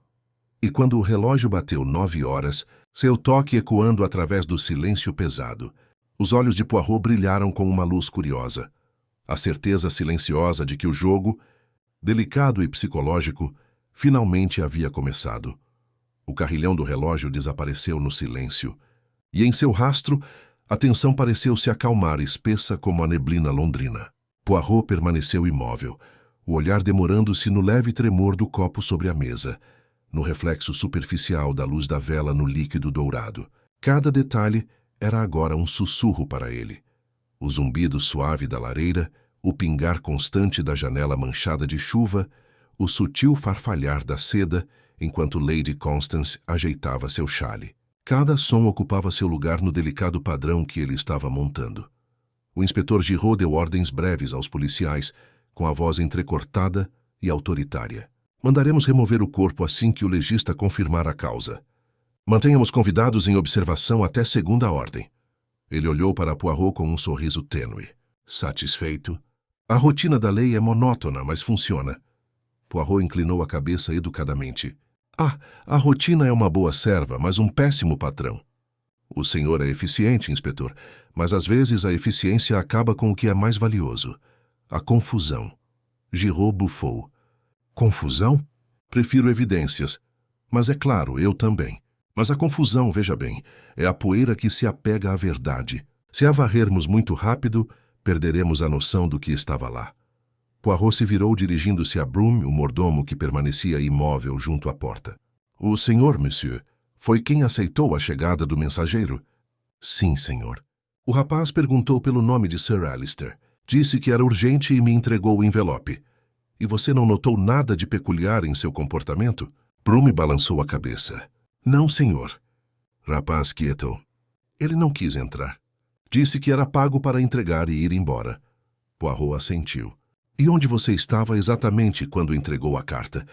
E quando o relógio bateu 9 horas, seu toque ecoando através do silêncio pesado, os olhos de Poirot brilharam com uma luz curiosa. A certeza silenciosa de que o jogo, delicado e psicológico, finalmente havia começado. O carrilhão do relógio desapareceu no silêncio, e em seu rastro, a tensão pareceu se acalmar, espessa como a neblina londrina. Poirot permaneceu imóvel, o olhar demorando-se no leve tremor do copo sobre a mesa, no reflexo superficial da luz da vela no líquido dourado. Cada detalhe era agora um sussurro para ele. O zumbido suave da lareira, o pingar constante da janela manchada de chuva, o sutil farfalhar da seda, enquanto Lady Constance ajeitava seu chale. Cada som ocupava seu lugar no delicado padrão que ele estava montando. O inspetor Giraud deu ordens breves aos policiais, com a voz entrecortada e autoritária. Mandaremos remover o corpo assim que o legista confirmar a causa. Mantenhamos convidados em observação até segunda ordem. Ele olhou para Poirot com um sorriso tênue. Satisfeito? A rotina da lei é monótona, mas funciona. Poirot inclinou a cabeça educadamente. A rotina é uma boa serva, mas um péssimo patrão. O senhor é eficiente, inspetor, mas às vezes a eficiência acaba com o que é mais valioso. A confusão. Giraud bufou. Confusão? Prefiro evidências. Mas é claro, eu também. Mas a confusão, veja bem, é a poeira que se apega à verdade. Se a varrermos muito rápido, perderemos a noção do que estava lá. Poirot se virou dirigindo-se a Broom, o mordomo que permanecia imóvel junto à porta. O senhor, monsieur, foi quem aceitou a chegada do mensageiro? Sim, senhor. O rapaz perguntou pelo nome de Sir Alistair. Disse que era urgente e me entregou o envelope. E você não notou nada de peculiar em seu comportamento? Broom balançou a cabeça. Não, senhor. Rapaz quietou. Ele não quis entrar. Disse que era pago para entregar e ir embora. Poirot assentiu. E onde você estava exatamente quando entregou a carta?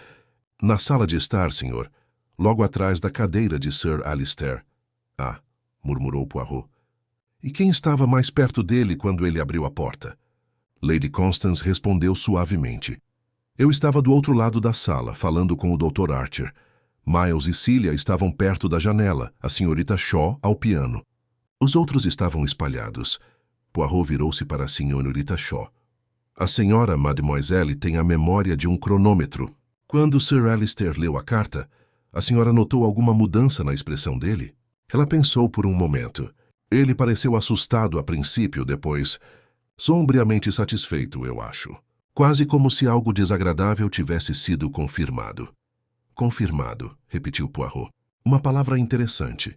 Na sala de estar, senhor. Logo atrás da cadeira de Sir Alistair. Ah, murmurou Poirot. E quem estava mais perto dele quando ele abriu a porta? Lady Constance respondeu suavemente. Eu estava do outro lado da sala, falando com o Dr. Archer. Miles e Celia estavam perto da janela, a senhorita Shaw ao piano. Os outros estavam espalhados. Poirot virou-se para a senhorita Shaw. A senhora Mademoiselle tem a memória de um cronômetro. Quando Sir Alistair leu a carta, a senhora notou alguma mudança na expressão dele? Ela pensou por um momento. Ele pareceu assustado a princípio, depois sombriamente satisfeito, eu acho. Quase como se algo desagradável tivesse sido confirmado. Confirmado, repetiu Poirot. Uma palavra interessante.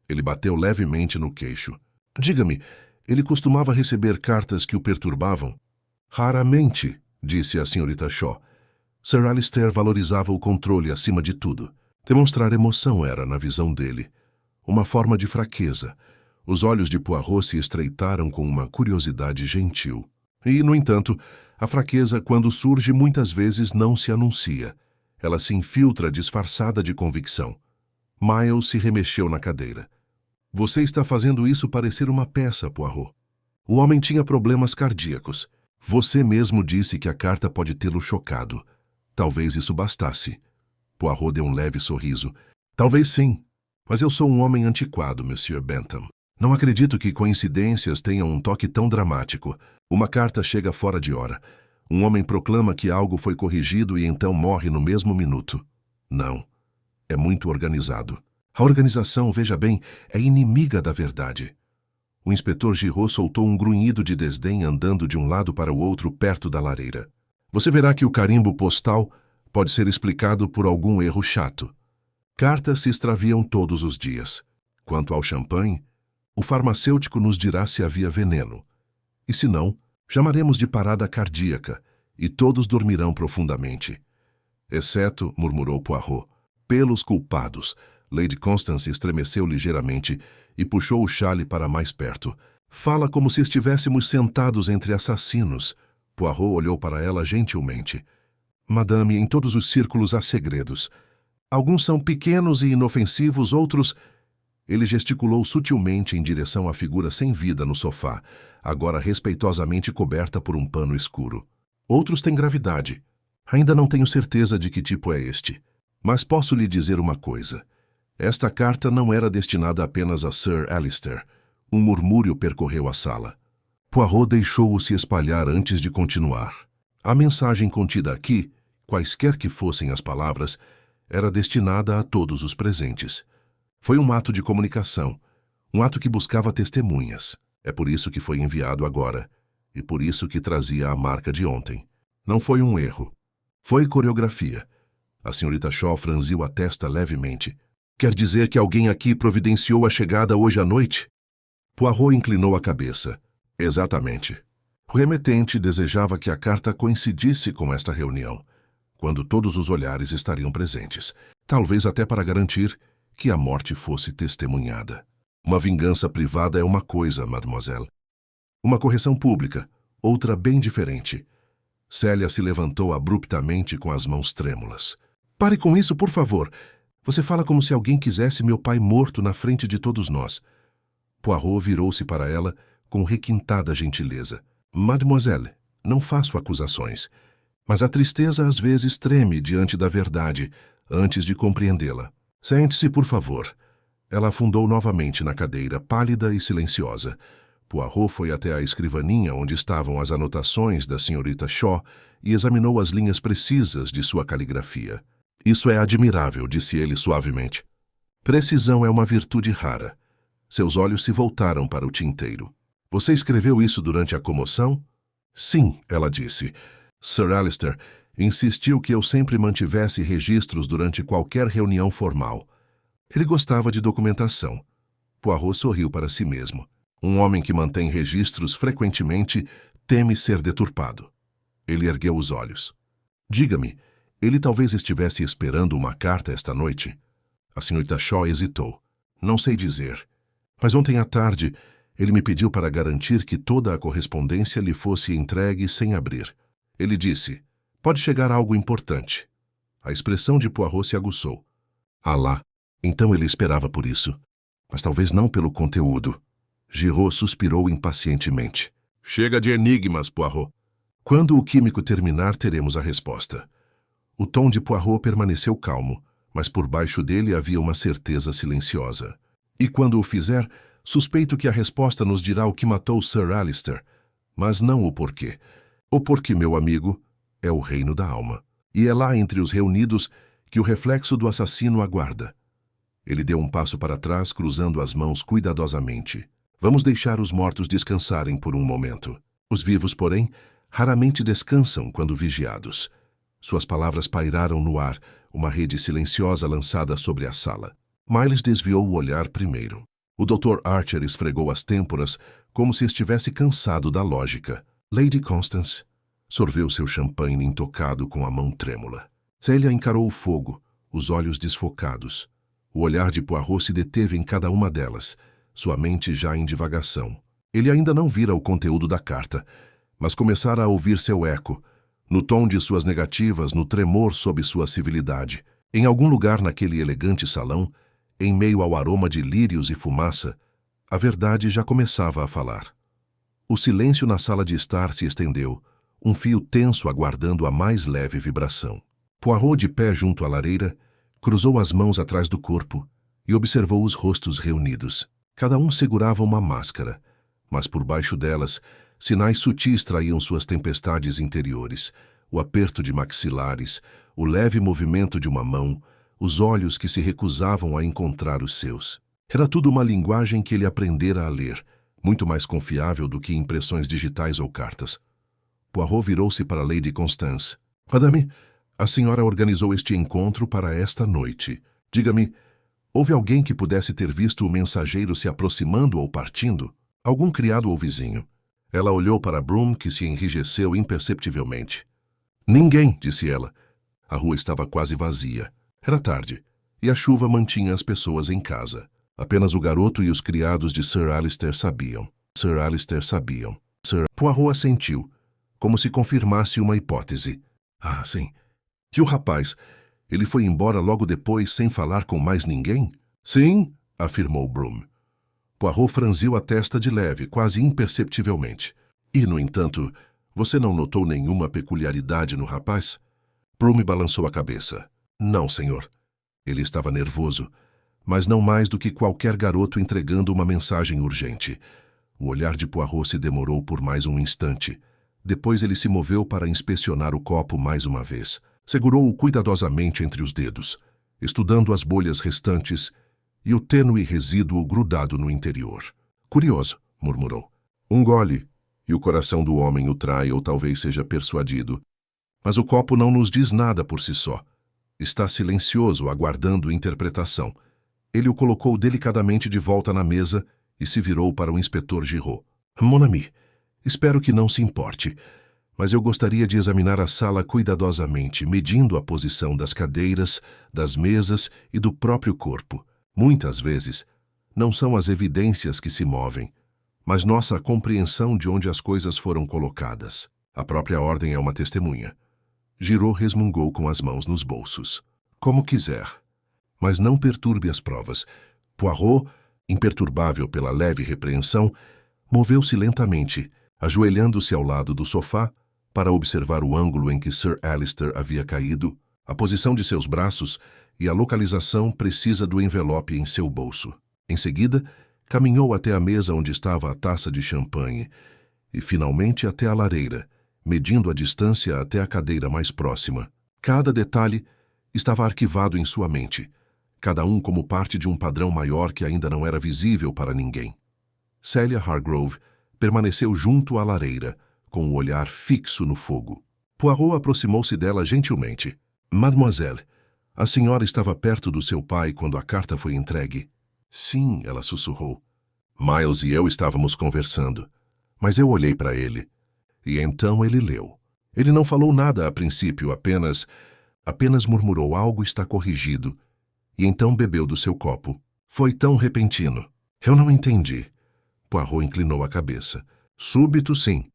Ele bateu levemente no queixo. Diga-me, ele costumava receber cartas que o perturbavam? Raramente, disse a senhorita Shaw. Sir Alistair valorizava o controle acima de tudo. Demonstrar emoção era, na visão dele, uma forma de fraqueza. Os olhos de Poirot se estreitaram com uma curiosidade gentil. E, no entanto, a fraqueza, quando surge, muitas vezes não se anuncia. Ela se infiltra disfarçada de convicção. Miles se remexeu na cadeira. Você está fazendo isso parecer uma peça, Poirot. O homem tinha problemas cardíacos. Você mesmo disse que a carta pode tê-lo chocado. Talvez isso bastasse. Poirot deu um leve sorriso. Talvez sim. Mas eu sou um homem antiquado, Monsieur Bentham. Não acredito que coincidências tenham um toque tão dramático. Uma carta chega fora de hora. Um homem proclama que algo foi corrigido e então morre no mesmo minuto. Não. É muito organizado. A organização, veja bem, é inimiga da verdade. O inspetor Giraud soltou um grunhido de desdém andando de um lado para o outro perto da lareira. Você verá que o carimbo postal pode ser explicado por algum erro chato. Cartas se extraviam todos os dias. Quanto ao champanhe, o farmacêutico nos dirá se havia veneno. E se não, chamaremos de parada cardíaca, e todos dormirão profundamente. Exceto, murmurou Poirot, pelos culpados. Lady Constance estremeceu ligeiramente e puxou o chale para mais perto. Fala como se estivéssemos sentados entre assassinos. Poirot olhou para ela gentilmente. Madame, em todos os círculos há segredos. Alguns são pequenos e inofensivos, outros... Ele gesticulou sutilmente em direção à figura sem vida no sofá, agora respeitosamente coberta por um pano escuro. Outros têm gravidade. Ainda não tenho certeza de que tipo é este. Mas posso lhe dizer uma coisa. Esta carta não era destinada apenas a Sir Alistair. Um murmúrio percorreu a sala. Poirot deixou-o se espalhar antes de continuar. A mensagem contida aqui, quaisquer que fossem as palavras, era destinada a todos os presentes. Foi um ato de comunicação, um ato que buscava testemunhas. É por isso que foi enviado agora, e por isso que trazia a marca de ontem. Não foi um erro. Foi coreografia. A senhorita Shaw franziu a testa levemente. Quer dizer que alguém aqui providenciou a chegada hoje à noite? Poirot inclinou a cabeça. Exatamente. O remetente desejava que a carta coincidisse com esta reunião, quando todos os olhares estariam presentes, talvez até para garantir que a morte fosse testemunhada. Uma vingança privada é uma coisa, mademoiselle. Uma correção pública, outra bem diferente. Célia se levantou abruptamente com as mãos trêmulas. Pare com isso, por favor. Você fala como se alguém quisesse meu pai morto na frente de todos nós. Poirot virou-se para ela com requintada gentileza. Mademoiselle, não faço acusações. Mas a tristeza às vezes treme diante da verdade, antes de compreendê-la. Sente-se, por favor. Ela afundou novamente na cadeira, pálida e silenciosa. Poirot foi até a escrivaninha onde estavam as anotações da senhorita Shaw e examinou as linhas precisas de sua caligrafia. Isso é admirável, disse ele suavemente. Precisão é uma virtude rara. Seus olhos se voltaram para o tinteiro. Você escreveu isso durante a comoção? Sim, ela disse. Sir Alister insistiu que eu sempre mantivesse registros durante qualquer reunião formal. Ele gostava de documentação. Poirot sorriu para si mesmo. Um homem que mantém registros frequentemente teme ser deturpado. Ele ergueu os olhos. Diga-me, ele talvez estivesse esperando uma carta esta noite? A senhorita Shaw hesitou. Não sei dizer. Mas ontem à tarde, ele me pediu para garantir que toda a correspondência lhe fosse entregue sem abrir. Ele disse, pode chegar algo importante. A expressão de Poirot se aguçou. Ah lá, então ele esperava por isso. Mas talvez não pelo conteúdo. Giraud suspirou impacientemente. Chega de enigmas, Poirot. Quando o químico terminar, teremos a resposta. O tom de Poirot permaneceu calmo, mas por baixo dele havia uma certeza silenciosa. E quando o fizer, suspeito que a resposta nos dirá o que matou Sir Alister, mas não o porquê. O porquê, meu amigo, é o reino da alma. E é lá entre os reunidos que o reflexo do assassino aguarda. Ele deu um passo para trás, cruzando as mãos cuidadosamente. Vamos deixar os mortos descansarem por um momento. Os vivos, porém, raramente descansam quando vigiados. Suas palavras pairaram no ar, uma rede silenciosa lançada sobre a sala. Miles desviou o olhar primeiro. O Dr. Archer esfregou as têmporas como se estivesse cansado da lógica. Lady Constance sorveu seu champanhe intocado com a mão trêmula. Célia encarou o fogo, os olhos desfocados. O olhar de Poirot se deteve em cada uma delas, sua mente já em divagação. Ele ainda não vira o conteúdo da carta, mas começara a ouvir seu eco, no tom de suas negativas, no tremor sob sua civilidade. Em algum lugar naquele elegante salão, em meio ao aroma de lírios e fumaça, a verdade já começava a falar. O silêncio na sala de estar se estendeu, um fio tenso aguardando a mais leve vibração. Poirot, de pé junto à lareira, cruzou as mãos atrás do corpo e observou os rostos reunidos. Cada um segurava uma máscara, mas por baixo delas, sinais sutis traíam suas tempestades interiores, o aperto de maxilares, o leve movimento de uma mão, os olhos que se recusavam a encontrar os seus. Era tudo uma linguagem que ele aprendera a ler, muito mais confiável do que impressões digitais ou cartas. Poirot virou-se para Lady Constance. Madame, a senhora organizou este encontro para esta noite. Diga-me, houve alguém que pudesse ter visto o mensageiro se aproximando ou partindo? Algum criado ou vizinho? Ela olhou para Broom, que se enrijeceu imperceptivelmente. Ninguém, disse ela. A rua estava quase vazia. Era tarde, e a chuva mantinha as pessoas em casa. Apenas o garoto e os criados de Sir Alister sabiam. Sir Alister sabiam. Poirot assentiu, como se confirmasse uma hipótese. Ah, sim. E o rapaz? Ele foi embora logo depois sem falar com mais ninguém? Sim, afirmou Broom. Poirot franziu a testa de leve, quase imperceptivelmente. E, no entanto, você não notou nenhuma peculiaridade no rapaz? Broom balançou a cabeça. Não, senhor. Ele estava nervoso, mas não mais do que qualquer garoto entregando uma mensagem urgente. O olhar de Poirot se demorou por mais um instante. Depois ele se moveu para inspecionar o copo mais uma vez. Segurou-o cuidadosamente entre os dedos, estudando as bolhas restantes e o tênue resíduo grudado no interior. Curioso, murmurou. Um gole, e o coração do homem o trai ou talvez seja persuadido. Mas o copo não nos diz nada por si só. Está silencioso, aguardando interpretação. Ele o colocou delicadamente de volta na mesa e se virou para o inspetor Giraud. Mon ami, espero que não se importe, mas eu gostaria de examinar a sala cuidadosamente, medindo a posição das cadeiras, das mesas e do próprio corpo. Muitas vezes, não são as evidências que se movem, mas nossa compreensão de onde as coisas foram colocadas. A própria ordem é uma testemunha. Giraud resmungou com as mãos nos bolsos. Como quiser. Mas não perturbe as provas. Poirot, imperturbável pela leve repreensão, moveu-se lentamente, ajoelhando-se ao lado do sofá para observar o ângulo em que Sir Alister havia caído, a posição de seus braços e a localização precisa do envelope em seu bolso. Em seguida, caminhou até a mesa onde estava a taça de champanhe e, finalmente, até a lareira, medindo a distância até a cadeira mais próxima. Cada detalhe estava arquivado em sua mente, cada um como parte de um padrão maior que ainda não era visível para ninguém. Celia Hargrove permaneceu junto à lareira, com o olhar fixo no fogo. Poirot aproximou-se dela gentilmente. Mademoiselle, a senhora estava perto do seu pai quando a carta foi entregue? Sim, ela sussurrou. Miles e eu estávamos conversando, mas eu olhei para ele. E então ele leu. Ele não falou nada a princípio, apenas murmurou algo está corrigido, e então bebeu do seu copo. Foi tão repentino. Eu não entendi. Poirot inclinou a cabeça. Súbito, sim.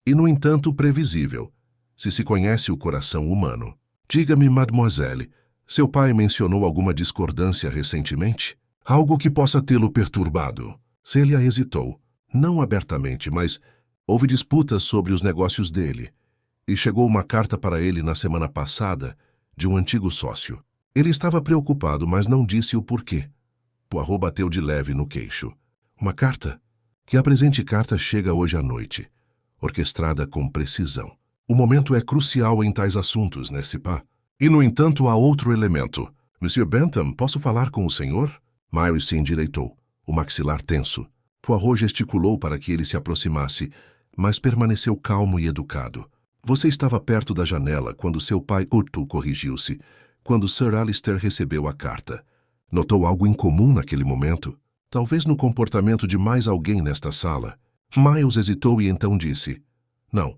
E, no entanto, previsível, se conhece o coração humano. Diga-me, mademoiselle, seu pai mencionou alguma discordância recentemente? Algo que possa tê-lo perturbado? Celia hesitou. Não abertamente, mas houve disputas sobre os negócios dele. E chegou uma carta para ele na semana passada, de um antigo sócio. Ele estava preocupado, mas não disse o porquê. Poirot bateu de leve no queixo. Uma carta? Que a presente carta chega hoje à noite, orquestrada com precisão. O momento é crucial em tais assuntos, n'est-ce pas? E, no entanto, há outro elemento. Monsieur Bentham, posso falar com o senhor? Miles se endireitou, o maxilar tenso. Poirot gesticulou para que ele se aproximasse, mas permaneceu calmo e educado. Você estava perto da janela quando seu pai Otto corrigiu-se, quando Sir Alister recebeu a carta. Notou algo incomum naquele momento? Talvez no comportamento de mais alguém nesta sala. Miles hesitou e então disse: Não,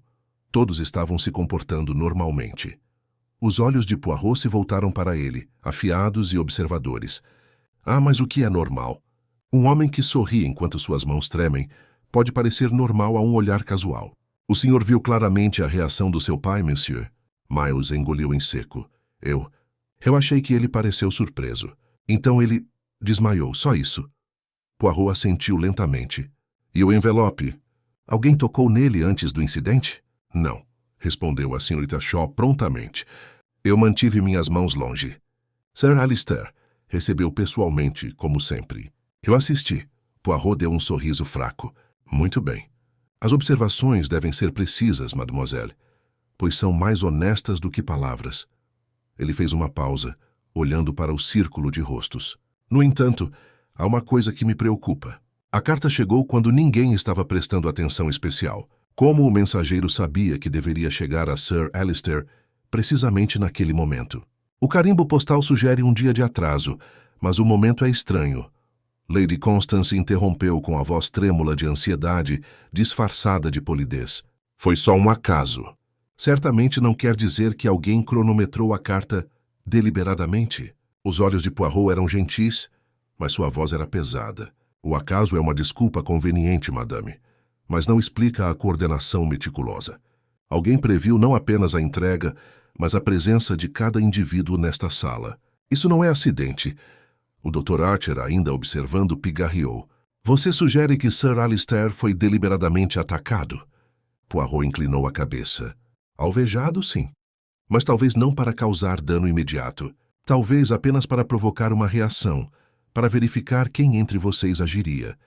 todos estavam se comportando normalmente. Os olhos de Poirot se voltaram para ele, afiados e observadores. Ah, mas o que é normal? Um homem que sorri enquanto suas mãos tremem pode parecer normal a um olhar casual. O senhor viu claramente a reação do seu pai, monsieur? Miles engoliu em seco. Eu achei que ele pareceu surpreso. Então ele desmaiou, só isso. Poirot assentiu lentamente. E o envelope? Alguém tocou nele antes do incidente? Não, respondeu a senhorita Shaw prontamente. Eu mantive minhas mãos longe. Sir Alister recebeu pessoalmente, como sempre. Eu assisti. Poirot deu um sorriso fraco. Muito bem. As observações devem ser precisas, mademoiselle, pois são mais honestas do que palavras. Ele fez uma pausa, olhando para o círculo de rostos. No entanto, há uma coisa que me preocupa. A carta chegou quando ninguém estava prestando atenção especial. Como o mensageiro sabia que deveria chegar a Sir Alister precisamente naquele momento? O carimbo postal sugere um dia de atraso, mas o momento é estranho. Lady Constance interrompeu com a voz trêmula de ansiedade, disfarçada de polidez. Foi só um acaso. Certamente não quer dizer que alguém cronometrou a carta deliberadamente. Os olhos de Poirot eram gentis, mas sua voz era pesada. O acaso é uma desculpa conveniente, madame, mas não explica a coordenação meticulosa. Alguém previu não apenas a entrega, mas a presença de cada indivíduo nesta sala. Isso não é acidente. O Dr. Archer, ainda observando, pigarreou. Você sugere que Sir Alister foi deliberadamente atacado? Poirot inclinou a cabeça. Alvejado, sim. Mas talvez não para causar dano imediato. Talvez apenas para provocar uma reação, para verificar quem entre vocês agiria,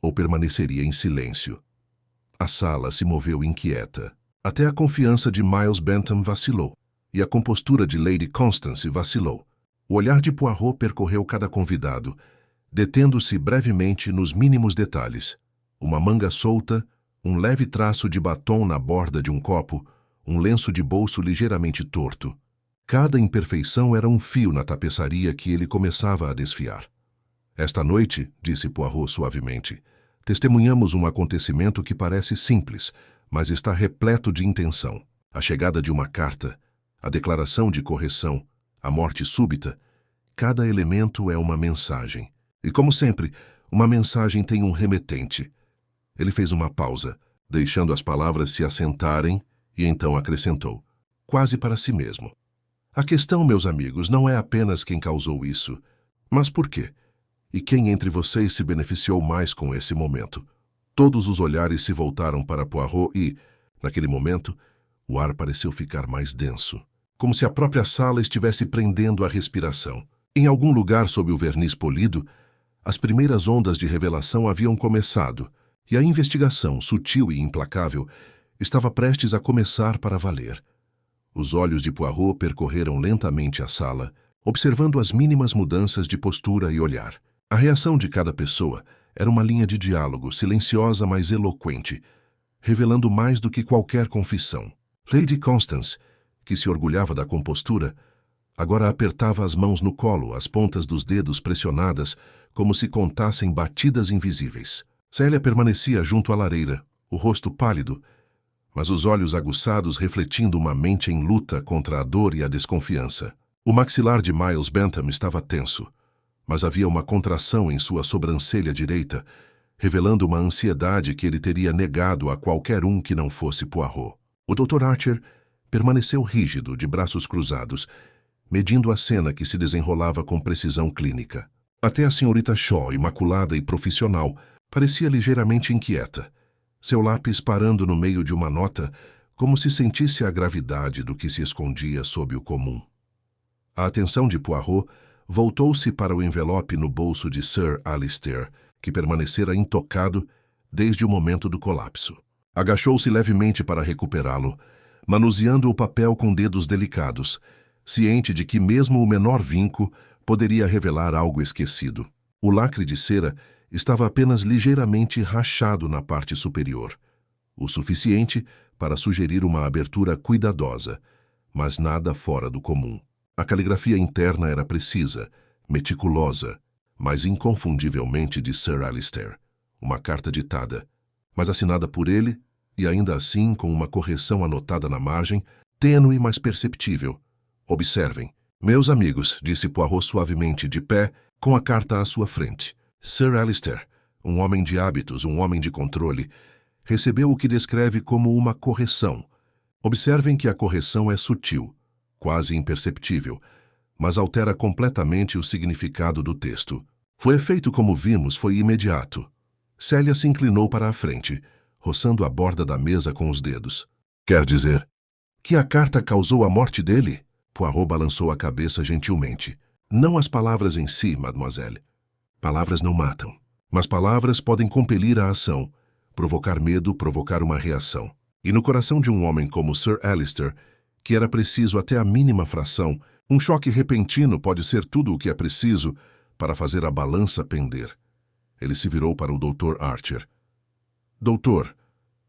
ou permaneceria em silêncio. A sala se moveu inquieta. Até a confiança de Miles Bentham vacilou, e a compostura de Lady Constance vacilou. O olhar de Poirot percorreu cada convidado, detendo-se brevemente nos mínimos detalhes. Uma manga solta, um leve traço de batom na borda de um copo, um lenço de bolso ligeiramente torto. Cada imperfeição era um fio na tapeçaria que ele começava a desfiar. Esta noite, disse Poirot suavemente, testemunhamos um acontecimento que parece simples, mas está repleto de intenção. A chegada de uma carta, a declaração de correção, a morte súbita, cada elemento é uma mensagem. E como sempre, uma mensagem tem um remetente. Ele fez uma pausa, deixando as palavras se assentarem, e então acrescentou, quase para si mesmo. A questão, meus amigos, não é apenas quem causou isso, mas por quê? E quem entre vocês se beneficiou mais com esse momento? Todos os olhares se voltaram para Poirot e, naquele momento, o ar pareceu ficar mais denso, como se a própria sala estivesse prendendo a respiração. Em algum lugar sob o verniz polido, as primeiras ondas de revelação haviam começado, e a investigação, sutil e implacável, estava prestes a começar para valer. Os olhos de Poirot percorreram lentamente a sala, observando as mínimas mudanças de postura e olhar. A reação de cada pessoa era uma linha de diálogo, silenciosa mas eloquente, revelando mais do que qualquer confissão. Lady Constance, que se orgulhava da compostura, agora apertava as mãos no colo, as pontas dos dedos pressionadas, como se contassem batidas invisíveis. Célia permanecia junto à lareira, o rosto pálido, mas os olhos aguçados refletindo uma mente em luta contra a dor e a desconfiança. O maxilar de Miles Bentham estava tenso, mas havia uma contração em sua sobrancelha direita, revelando uma ansiedade que ele teria negado a qualquer um que não fosse Poirot. O Dr. Archer permaneceu rígido, de braços cruzados, medindo a cena que se desenrolava com precisão clínica. Até a senhorita Shaw, imaculada e profissional, parecia ligeiramente inquieta, seu lápis parando no meio de uma nota, como se sentisse a gravidade do que se escondia sob o comum. A atenção de Poirot voltou-se para o envelope no bolso de Sir Alistair, que permanecera intocado desde o momento do colapso. Agachou-se levemente para recuperá-lo, manuseando o papel com dedos delicados, ciente de que mesmo o menor vinco poderia revelar algo esquecido. O lacre de cera estava apenas ligeiramente rachado na parte superior, o suficiente para sugerir uma abertura cuidadosa, mas nada fora do comum. A caligrafia interna era precisa, meticulosa, mas inconfundivelmente de Sir Alistair, uma carta ditada, mas assinada por ele e ainda assim com uma correção anotada na margem, tênue mas perceptível. Observem. Meus amigos, disse Poirot suavemente de pé, com a carta à sua frente. Sir Alistair, um homem de hábitos, um homem de controle, recebeu o que descreve como uma correção. Observem que a correção é sutil, quase imperceptível, mas altera completamente o significado do texto. O efeito, como vimos, foi imediato. Célia se inclinou para a frente, roçando a borda da mesa com os dedos. Quer dizer que a carta causou a morte dele? Poirot balançou a cabeça gentilmente. Não as palavras em si, mademoiselle. Palavras não matam, mas palavras podem compelir a ação, provocar medo, provocar uma reação. E no coração de um homem como Sir Alistair, que era preciso até a mínima fração, um choque repentino pode ser tudo o que é preciso para fazer a balança pender. Ele se virou para o Dr. Archer. Doutor,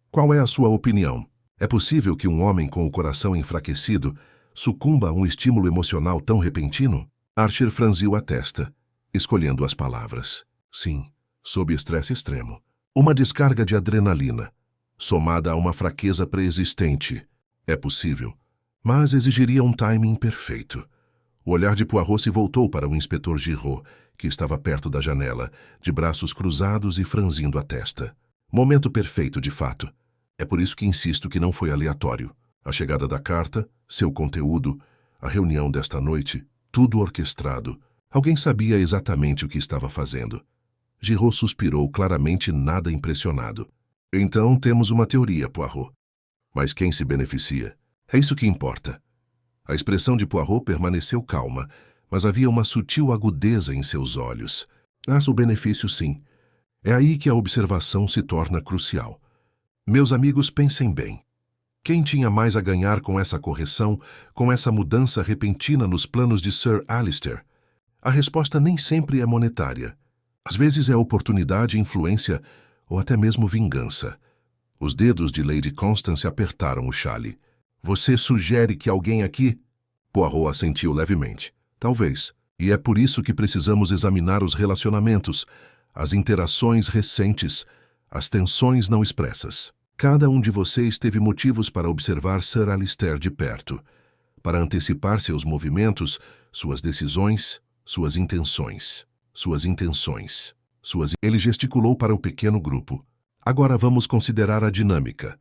qual é a sua opinião? É possível que um homem com o coração enfraquecido sucumba a um estímulo emocional tão repentino? Archer franziu a testa, escolhendo as palavras. Sim, sob estresse extremo. Uma descarga de adrenalina, somada a uma fraqueza preexistente. É possível, mas exigiria um timing perfeito. O olhar de Poirot se voltou para o inspetor Giraud, que estava perto da janela, de braços cruzados e franzindo a testa. Momento perfeito, de fato. É por isso que insisto que não foi aleatório. A chegada da carta, seu conteúdo, a reunião desta noite, tudo orquestrado. Alguém sabia exatamente o que estava fazendo. Giraud suspirou, claramente nada impressionado. Então temos uma teoria, Poirot. Mas quem se beneficia? É isso que importa. A expressão de Poirot permaneceu calma, mas havia uma sutil agudeza em seus olhos. O benefício, sim. É aí que a observação se torna crucial. Meus amigos, pensem bem. Quem tinha mais a ganhar com essa correção, com essa mudança repentina nos planos de Sir Alistair? A resposta nem sempre é monetária. Às vezes é oportunidade, influência ou até mesmo vingança. Os dedos de Lady Constance apertaram o xale. Você sugere que alguém aqui? Poirot assentiu levemente. Talvez. E é por isso que precisamos examinar os relacionamentos, as interações recentes, as tensões não expressas. Cada um de vocês teve motivos para observar Sir Alistair de perto, para antecipar seus movimentos, suas decisões, suas intenções. Ele gesticulou para o pequeno grupo. Agora vamos considerar a dinâmica.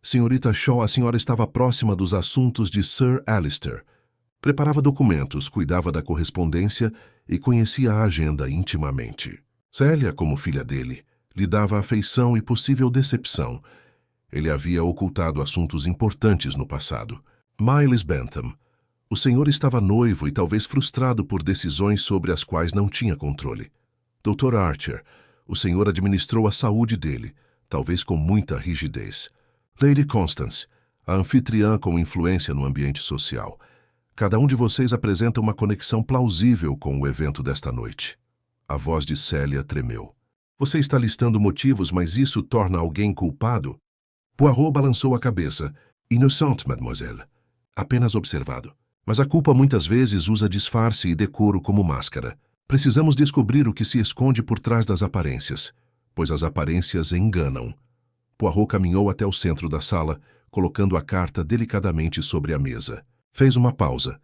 Senhorita Shaw, a senhora estava próxima dos assuntos de Sir Alistair. Preparava documentos, cuidava da correspondência e conhecia a agenda intimamente. Célia, como filha dele, lhe dava afeição e possível decepção. Ele havia ocultado assuntos importantes no passado. Miles Bentham. O senhor estava noivo e talvez frustrado por decisões sobre as quais não tinha controle. Dr. Archer. O senhor administrou a saúde dele, talvez com muita rigidez. Lady Constance. A anfitriã com influência no ambiente social. Cada um de vocês apresenta uma conexão plausível com o evento desta noite. A voz de Célia tremeu. Você está listando motivos, mas isso torna alguém culpado? Poirot balançou a cabeça. Innocent, mademoiselle. Apenas observado. Mas a culpa muitas vezes usa disfarce e decoro como máscara. Precisamos descobrir o que se esconde por trás das aparências, pois as aparências enganam. Poirot caminhou até o centro da sala, colocando a carta delicadamente sobre a mesa. Fez uma pausa,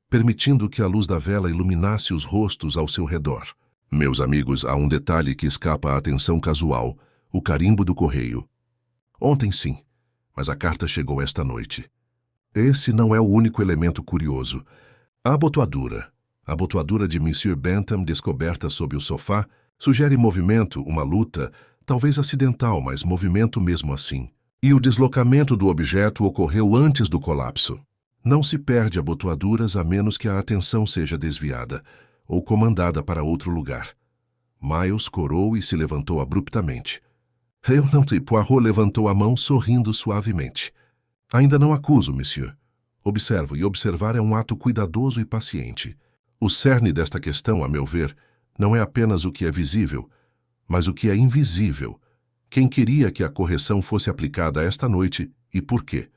permitindo que a luz da vela iluminasse os rostos ao seu redor. Meus amigos, há um detalhe que escapa à atenção casual, o carimbo do correio. Ontem sim, mas a carta chegou esta noite. Esse não é o único elemento curioso. A abotoadura de Monsieur Bentham descoberta sob o sofá, sugere movimento, uma luta, talvez acidental, mas movimento mesmo assim. E o deslocamento do objeto ocorreu antes do colapso. Não se perde abotoaduras a menos que a atenção seja desviada ou comandada para outro lugar. Miles corou e se levantou abruptamente. Eu não sei. Poirot levantou a mão sorrindo suavemente. Ainda não acuso, monsieur. Observo, e observar é um ato cuidadoso e paciente. O cerne desta questão, a meu ver, não é apenas o que é visível, mas o que é invisível. Quem queria que a correção fosse aplicada esta noite e por quê?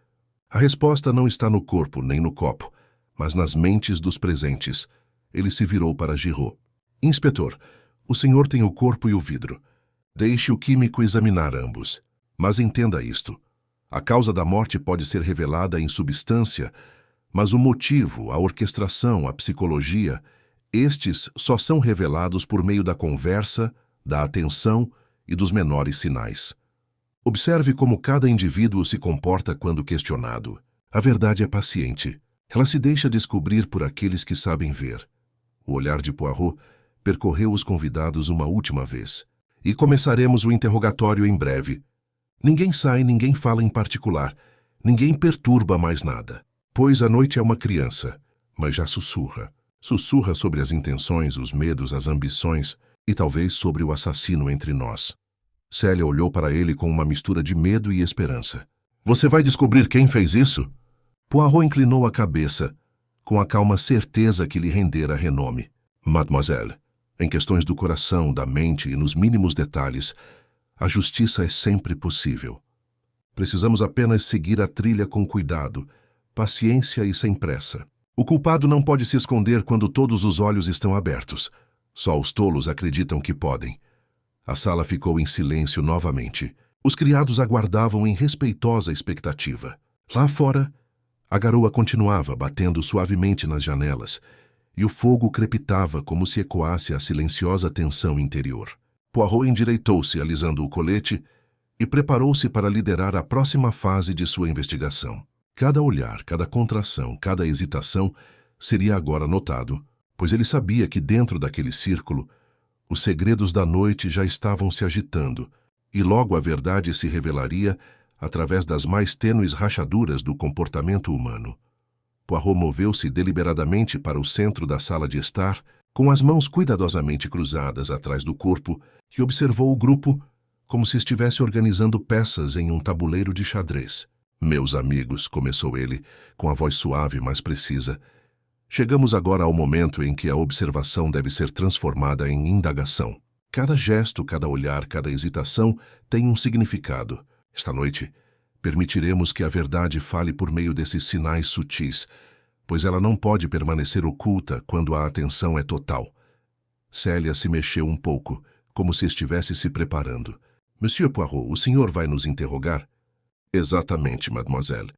A resposta não está no corpo nem no copo, mas nas mentes dos presentes. Ele se virou para Giraud. Inspetor, o senhor tem o corpo e o vidro. Deixe o químico examinar ambos. Mas entenda isto. A causa da morte pode ser revelada em substância, mas o motivo, a orquestração, a psicologia, estes só são revelados por meio da conversa, da atenção e dos menores sinais. Observe como cada indivíduo se comporta quando questionado. A verdade é paciente. Ela se deixa descobrir por aqueles que sabem ver. O olhar de Poirot percorreu os convidados uma última vez. E começaremos o interrogatório em breve. Ninguém sai, ninguém fala em particular. Ninguém perturba mais nada. Pois a noite é uma criança, mas já sussurra. Sussurra sobre as intenções, os medos, as ambições e talvez sobre o assassino entre nós. Célia olhou para ele com uma mistura de medo e esperança. Você vai descobrir quem fez isso? Poirot inclinou a cabeça, com a calma certeza que lhe rendera renome. Mademoiselle, em questões do coração, da mente e nos mínimos detalhes, a justiça é sempre possível. Precisamos apenas seguir a trilha com cuidado, paciência e sem pressa. O culpado não pode se esconder quando todos os olhos estão abertos. Só os tolos acreditam que podem. A sala ficou em silêncio novamente. Os criados aguardavam em respeitosa expectativa. Lá fora, a garoa continuava batendo suavemente nas janelas, e o fogo crepitava como se ecoasse a silenciosa tensão interior. Poirot endireitou-se, alisando o colete, e preparou-se para liderar a próxima fase de sua investigação. Cada olhar, cada contração, cada hesitação seria agora notado, pois ele sabia que dentro daquele círculo, os segredos da noite já estavam se agitando, e logo a verdade se revelaria através das mais tênues rachaduras do comportamento humano. Poirot moveu-se deliberadamente para o centro da sala de estar, com as mãos cuidadosamente cruzadas atrás do corpo, e observou o grupo como se estivesse organizando peças em um tabuleiro de xadrez. Meus amigos, começou ele, com a voz suave mas precisa, chegamos agora ao momento em que a observação deve ser transformada em indagação. Cada gesto, cada olhar, cada hesitação tem um significado. Esta noite, permitiremos que a verdade fale por meio desses sinais sutis, pois ela não pode permanecer oculta quando a atenção é total. Célia se mexeu um pouco, como se estivesse se preparando. Monsieur Poirot, o senhor vai nos interrogar? Exatamente, mademoiselle.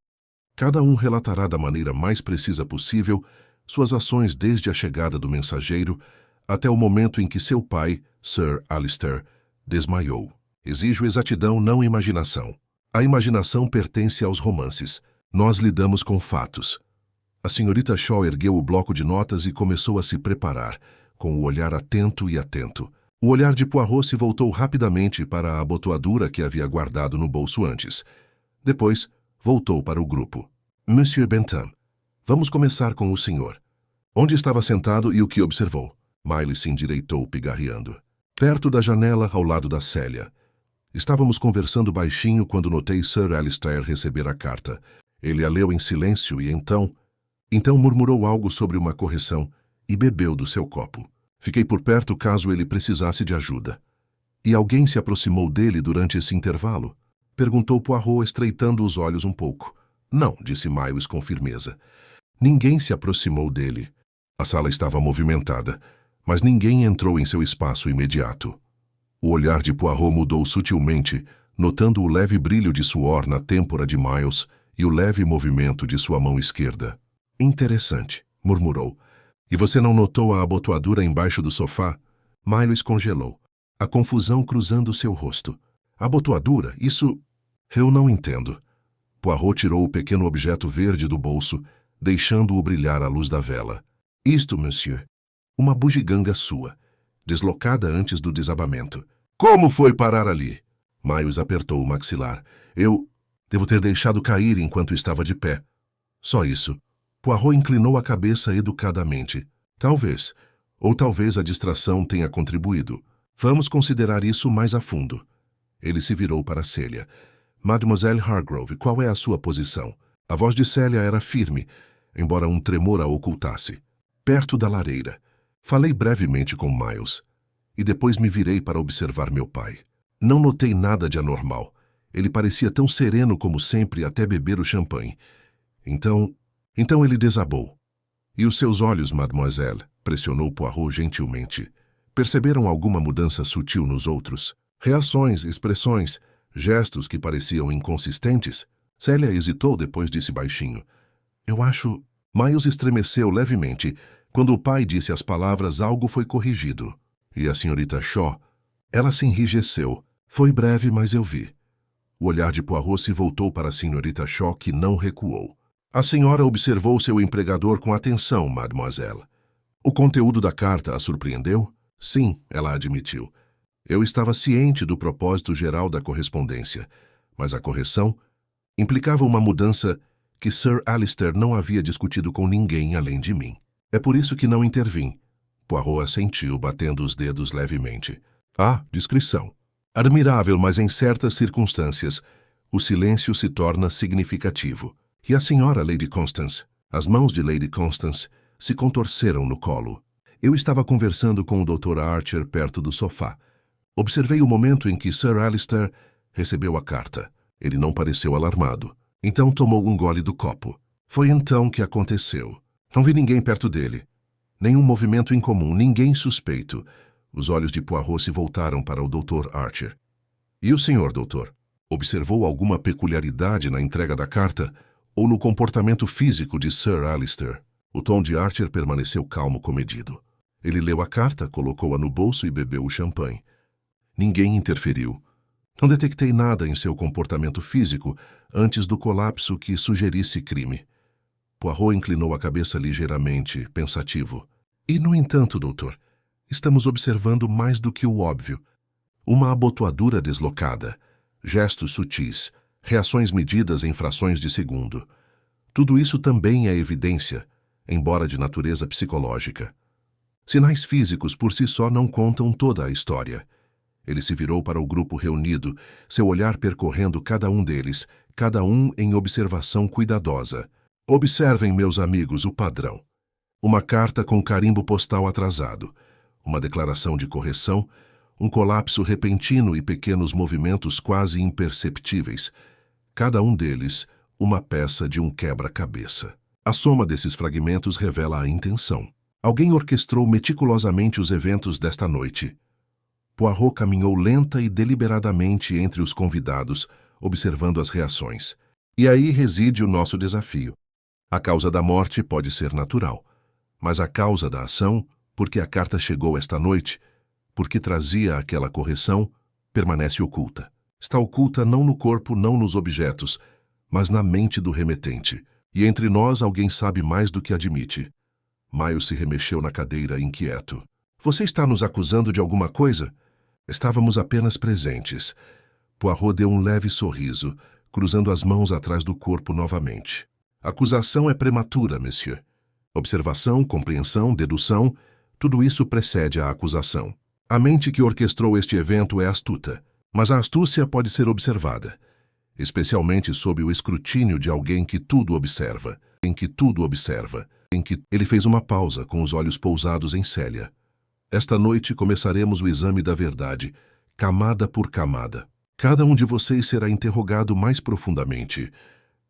Cada um relatará da maneira mais precisa possível suas ações desde a chegada do mensageiro até o momento em que seu pai, Sir Alistair, desmaiou. Exijo exatidão, não imaginação. A imaginação pertence aos romances. Nós lidamos com fatos. A senhorita Shaw ergueu o bloco de notas e começou a se preparar, com o olhar atento e atento. O olhar de Poirot se voltou rapidamente para a abotoadura que havia guardado no bolso antes. Depois, voltou para o grupo. Monsieur Bentham, vamos começar com o senhor. Onde estava sentado e o que observou? Miley se endireitou, pigarreando. Perto da janela, ao lado da Célia. Estávamos conversando baixinho quando notei Sir Alistair receber a carta. Ele a leu em silêncio e então murmurou algo sobre uma correção e bebeu do seu copo. Fiquei por perto caso ele precisasse de ajuda. E alguém se aproximou dele durante esse intervalo? Perguntou Poirot, estreitando os olhos um pouco. Não, disse Miles com firmeza. Ninguém se aproximou dele. A sala estava movimentada, mas ninguém entrou em seu espaço imediato. O olhar de Poirot mudou sutilmente, notando o leve brilho de suor na têmpora de Miles e o leve movimento de sua mão esquerda. Interessante, murmurou. E você não notou a abotoadura embaixo do sofá? Miles congelou, a confusão cruzando seu rosto. Abotoadura? Isso... Eu não entendo. Poirot tirou o pequeno objeto verde do bolso, deixando-o brilhar à luz da vela. Isto, monsieur. Uma bugiganga sua, deslocada antes do desabamento. Como foi parar ali? Miles apertou o maxilar. Eu devo ter deixado cair enquanto estava de pé. Só isso. Poirot inclinou a cabeça educadamente. Talvez, ou talvez a distração tenha contribuído. Vamos considerar isso mais a fundo. Ele se virou para Célia. Mademoiselle Hargrove, qual é a sua posição? A voz de Célia era firme, embora um tremor a ocultasse. Perto da lareira. Falei brevemente com Miles, e depois me virei para observar meu pai. Não notei nada de anormal. Ele parecia tão sereno como sempre até beber o champanhe. Então ele desabou. E os seus olhos, mademoiselle, pressionou Poirot gentilmente. Perceberam alguma mudança sutil nos outros? Reações, expressões, gestos que pareciam inconsistentes? Célia hesitou, depois disse baixinho. Eu acho... Miles estremeceu levemente. Quando o pai disse as palavras, algo foi corrigido. E a senhorita Shaw? Ela se enrijeceu. Foi breve, mas eu vi. O olhar de Poirot se voltou para a senhorita Shaw, que não recuou. A senhora observou seu empregador com atenção, mademoiselle. O conteúdo da carta a surpreendeu? Sim, ela admitiu. Eu estava ciente do propósito geral da correspondência, mas a correção implicava uma mudança que Sir Alistair não havia discutido com ninguém além de mim. É por isso que não intervim. Poirot assentiu, batendo os dedos levemente. Ah, discrição. Admirável, mas em certas circunstâncias, o silêncio se torna significativo. E a senhora, Lady Constance? As mãos de Lady Constance se contorceram no colo. Eu estava conversando com o Dr. Archer perto do sofá. Observei o momento em que Sir Alistair recebeu a carta. Ele não pareceu alarmado. Então tomou um gole do copo. Foi então que aconteceu. Não vi ninguém perto dele. Nenhum movimento incomum, ninguém suspeito. Os olhos de Poirot se voltaram para o Dr. Archer. E o senhor, doutor? Observou alguma peculiaridade na entrega da carta ou no comportamento físico de Sir Alistair? O tom de Archer permaneceu calmo, comedido. Ele leu a carta, colocou-a no bolso e bebeu o champanhe. Ninguém interferiu. Não detectei nada em seu comportamento físico antes do colapso que sugerisse crime. Poirot inclinou a cabeça ligeiramente, pensativo. E, no entanto, doutor, estamos observando mais do que o óbvio. Uma abotoadura deslocada, gestos sutis, reações medidas em frações de segundo. Tudo isso também é evidência, embora de natureza psicológica. Sinais físicos por si só não contam toda a história. Ele se virou para o grupo reunido, seu olhar percorrendo cada um deles, cada um em observação cuidadosa. Observem, meus amigos, o padrão. Uma carta com carimbo postal atrasado, uma declaração de correção, um colapso repentino e pequenos movimentos quase imperceptíveis. Cada um deles, uma peça de um quebra-cabeça. A soma desses fragmentos revela a intenção. Alguém orquestrou meticulosamente os eventos desta noite. Poirot caminhou lenta e deliberadamente entre os convidados, observando as reações. E aí reside o nosso desafio. A causa da morte pode ser natural, mas a causa da ação, porque a carta chegou esta noite, porque trazia aquela correção, permanece oculta. Está oculta não no corpo, não nos objetos, mas na mente do remetente. E entre nós alguém sabe mais do que admite. Miles se remexeu na cadeira, inquieto. Você está nos acusando de alguma coisa? Estávamos apenas presentes. Poirot deu um leve sorriso, cruzando as mãos atrás do corpo novamente. Acusação é prematura, monsieur. Observação, compreensão, dedução, tudo isso precede a acusação. A mente que orquestrou este evento é astuta, mas a astúcia pode ser observada, especialmente sob o escrutínio de alguém que tudo observa, em que ele fez uma pausa com os olhos pousados em Célia. Esta noite começaremos o exame da verdade, camada por camada. Cada um de vocês será interrogado mais profundamente.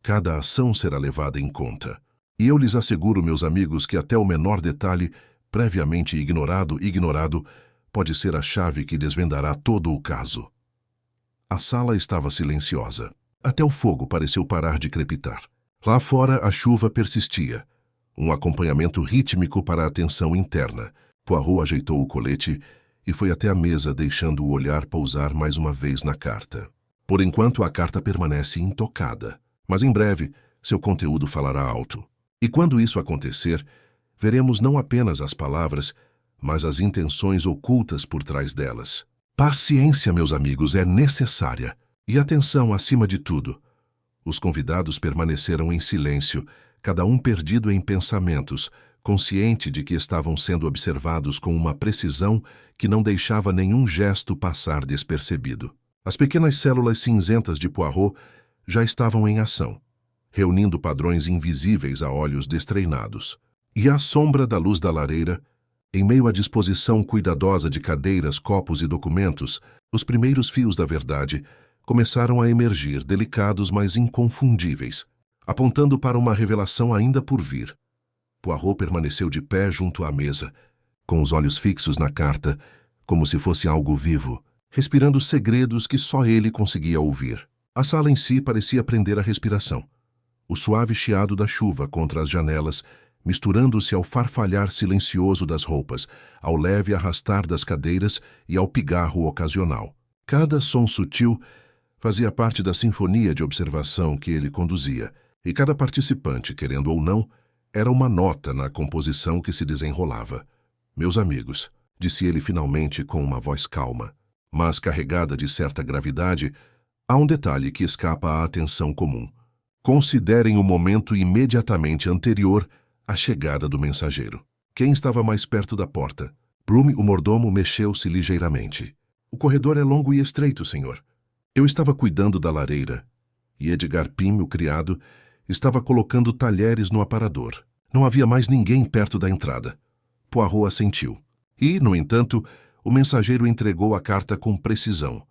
Cada ação será levada em conta. E eu lhes asseguro, meus amigos, que até o menor detalhe, previamente ignorado, pode ser a chave que desvendará todo o caso. A sala estava silenciosa. Até o fogo pareceu parar de crepitar. Lá fora a chuva persistia. Um acompanhamento rítmico para a tensão interna. Poirot ajeitou o colete e foi até a mesa, deixando o olhar pousar mais uma vez na carta. Por enquanto, a carta permanece intocada, mas em breve seu conteúdo falará alto. E quando isso acontecer, veremos não apenas as palavras, mas as intenções ocultas por trás delas. Paciência, meus amigos, é necessária. E atenção acima de tudo. Os convidados permaneceram em silêncio, cada um perdido em pensamentos, consciente de que estavam sendo observados com uma precisão que não deixava nenhum gesto passar despercebido. As pequenas células cinzentas de Poirot já estavam em ação, reunindo padrões invisíveis a olhos destreinados. E à sombra da luz da lareira, em meio à disposição cuidadosa de cadeiras, copos e documentos, os primeiros fios da verdade começaram a emergir, delicados mas inconfundíveis, apontando para uma revelação ainda por vir. Poirot permaneceu de pé junto à mesa, com os olhos fixos na carta, como se fosse algo vivo, respirando segredos que só ele conseguia ouvir. A sala em si parecia prender a respiração. O suave chiado da chuva contra as janelas, misturando-se ao farfalhar silencioso das roupas, ao leve arrastar das cadeiras e ao pigarro ocasional. Cada som sutil fazia parte da sinfonia de observação que ele conduzia, e cada participante, querendo ou não, era uma nota na composição que se desenrolava. Meus amigos, disse ele finalmente com uma voz calma, mas carregada de certa gravidade, há um detalhe que escapa à atenção comum. Considerem o momento imediatamente anterior à chegada do mensageiro. Quem estava mais perto da porta? Broom, o mordomo, mexeu-se ligeiramente. O corredor é longo e estreito, senhor. Eu estava cuidando da lareira, e Edgar Pym, o criado, estava colocando talheres no aparador. Não havia mais ninguém perto da entrada. Poirot assentiu. E, no entanto, o mensageiro entregou a carta com precisão,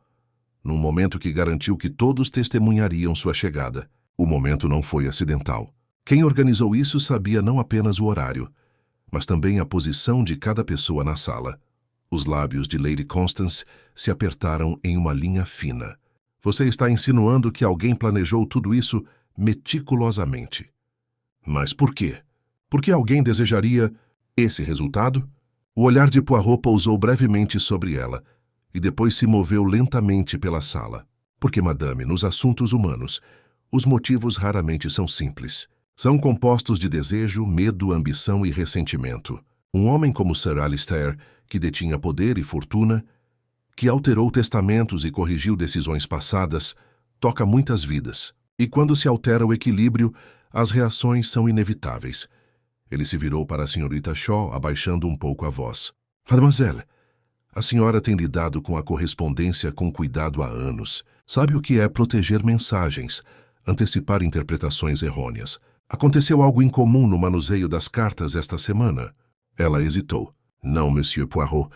num momento que garantiu que todos testemunhariam sua chegada. O momento não foi acidental. Quem organizou isso sabia não apenas o horário, mas também a posição de cada pessoa na sala. Os lábios de Lady Constance se apertaram em uma linha fina. Você está insinuando que alguém planejou tudo isso meticulosamente. Mas por quê? Por que alguém desejaria esse resultado? O olhar de Poirot pousou brevemente sobre ela e depois se moveu lentamente pela sala. Porque, madame, nos assuntos humanos, os motivos raramente são simples. São compostos de desejo, medo, ambição e ressentimento. Um homem como Sir Alistair, que detinha poder e fortuna, que alterou testamentos e corrigiu decisões passadas, toca muitas vidas. E quando se altera o equilíbrio, as reações são inevitáveis. Ele se virou para a senhorita Shaw, abaixando um pouco a voz. Mademoiselle, a senhora tem lidado com a correspondência com cuidado há anos. Sabe o que é proteger mensagens, antecipar interpretações errôneas. Aconteceu algo incomum no manuseio das cartas esta semana. Ela hesitou. Não, Monsieur Poirot.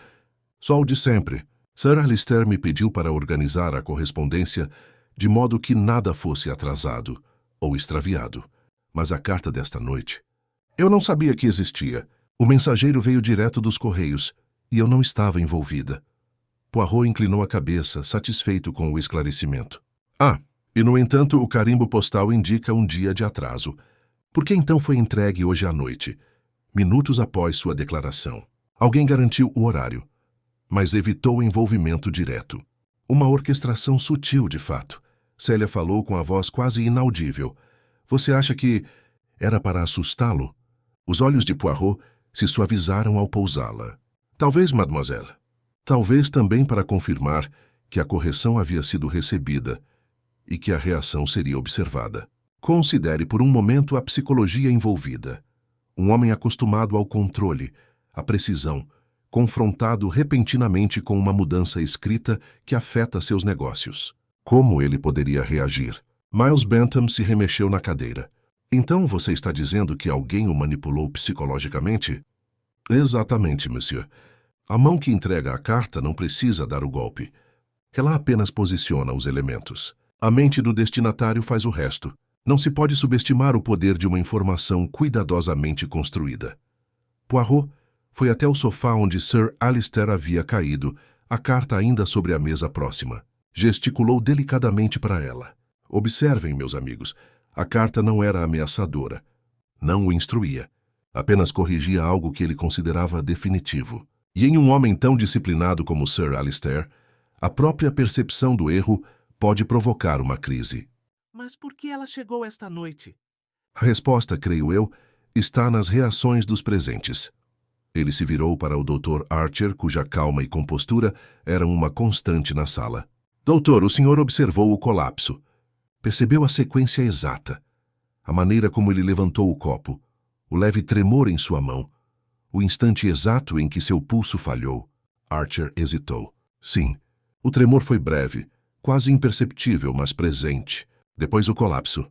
Só o de sempre. Sir Alistair me pediu para organizar a correspondência de modo que nada fosse atrasado ou extraviado. Mas a carta desta noite... Eu não sabia que existia. O mensageiro veio direto dos Correios e eu não estava envolvida. Poirot inclinou a cabeça, satisfeito com o esclarecimento. E no entanto o carimbo postal indica um dia de atraso. Por que então foi entregue hoje à noite, minutos após sua declaração? Alguém garantiu o horário, mas evitou o envolvimento direto. Uma orquestração sutil, de fato. Célia falou com a voz quase inaudível. Você acha que era para assustá-lo? Os olhos de Poirot se suavizaram ao pousá-la. Talvez, mademoiselle. Talvez também para confirmar que a correção havia sido recebida e que a reação seria observada. Considere por um momento a psicologia envolvida. Um homem acostumado ao controle, à precisão, confrontado repentinamente com uma mudança escrita que afeta seus negócios. Como ele poderia reagir? Miles Bentham se remexeu na cadeira. Então você está dizendo que alguém o manipulou psicologicamente? Exatamente, monsieur. A mão que entrega a carta não precisa dar o golpe. Ela apenas posiciona os elementos. A mente do destinatário faz o resto. Não se pode subestimar o poder de uma informação cuidadosamente construída. Poirot foi até o sofá onde Sir Alistair havia caído, a carta ainda sobre a mesa próxima. Gesticulou delicadamente para ela. Observem, meus amigos, a carta não era ameaçadora. Não o instruía. Apenas corrigia algo que ele considerava definitivo. E em um homem tão disciplinado como Sir Alistair, a própria percepção do erro pode provocar uma crise. Mas por que ela chegou esta noite? A resposta, creio eu, está nas reações dos presentes. Ele se virou para o Dr. Archer, cuja calma e compostura eram uma constante na sala. Doutor, o senhor observou o colapso. Percebeu a sequência exata. A maneira como ele levantou o copo, o leve tremor em sua mão, o instante exato em que seu pulso falhou. Archer hesitou. Sim, o tremor foi breve, quase imperceptível, mas presente. Depois o colapso.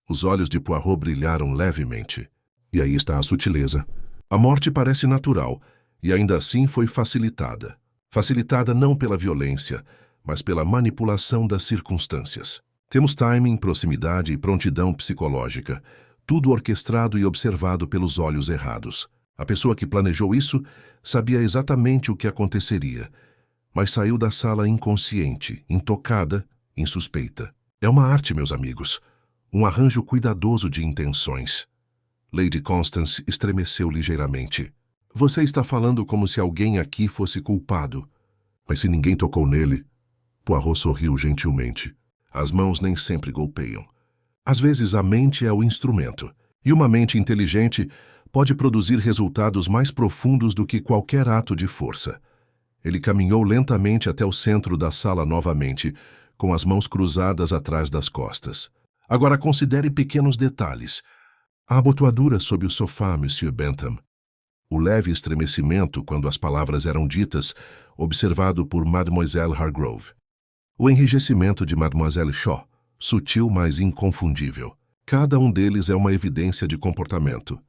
Os olhos de Poirot brilharam levemente. E aí está a sutileza. A morte parece natural, e ainda assim foi facilitada. Facilitada não pela violência, mas pela manipulação das circunstâncias. Temos timing, proximidade e prontidão psicológica, tudo orquestrado e observado pelos olhos errados. A pessoa que planejou isso sabia exatamente o que aconteceria, mas saiu da sala inconsciente, intocada, insuspeita. É uma arte, meus amigos, um arranjo cuidadoso de intenções. Lady Constance estremeceu ligeiramente. Você está falando como se alguém aqui fosse culpado. Mas se ninguém tocou nele... Poirot sorriu gentilmente. As mãos nem sempre golpeiam. Às vezes a mente é o instrumento, e uma mente inteligente pode produzir resultados mais profundos do que qualquer ato de força. Ele caminhou lentamente até o centro da sala novamente, com as mãos cruzadas atrás das costas. Agora considere pequenos detalhes. A abotoadura sob o sofá, Monsieur Bentham. O leve estremecimento quando as palavras eram ditas, observado por Mademoiselle Hargrove. O enrijecimento de Mademoiselle Shaw, sutil mas inconfundível. Cada um deles é uma evidência de comportamento,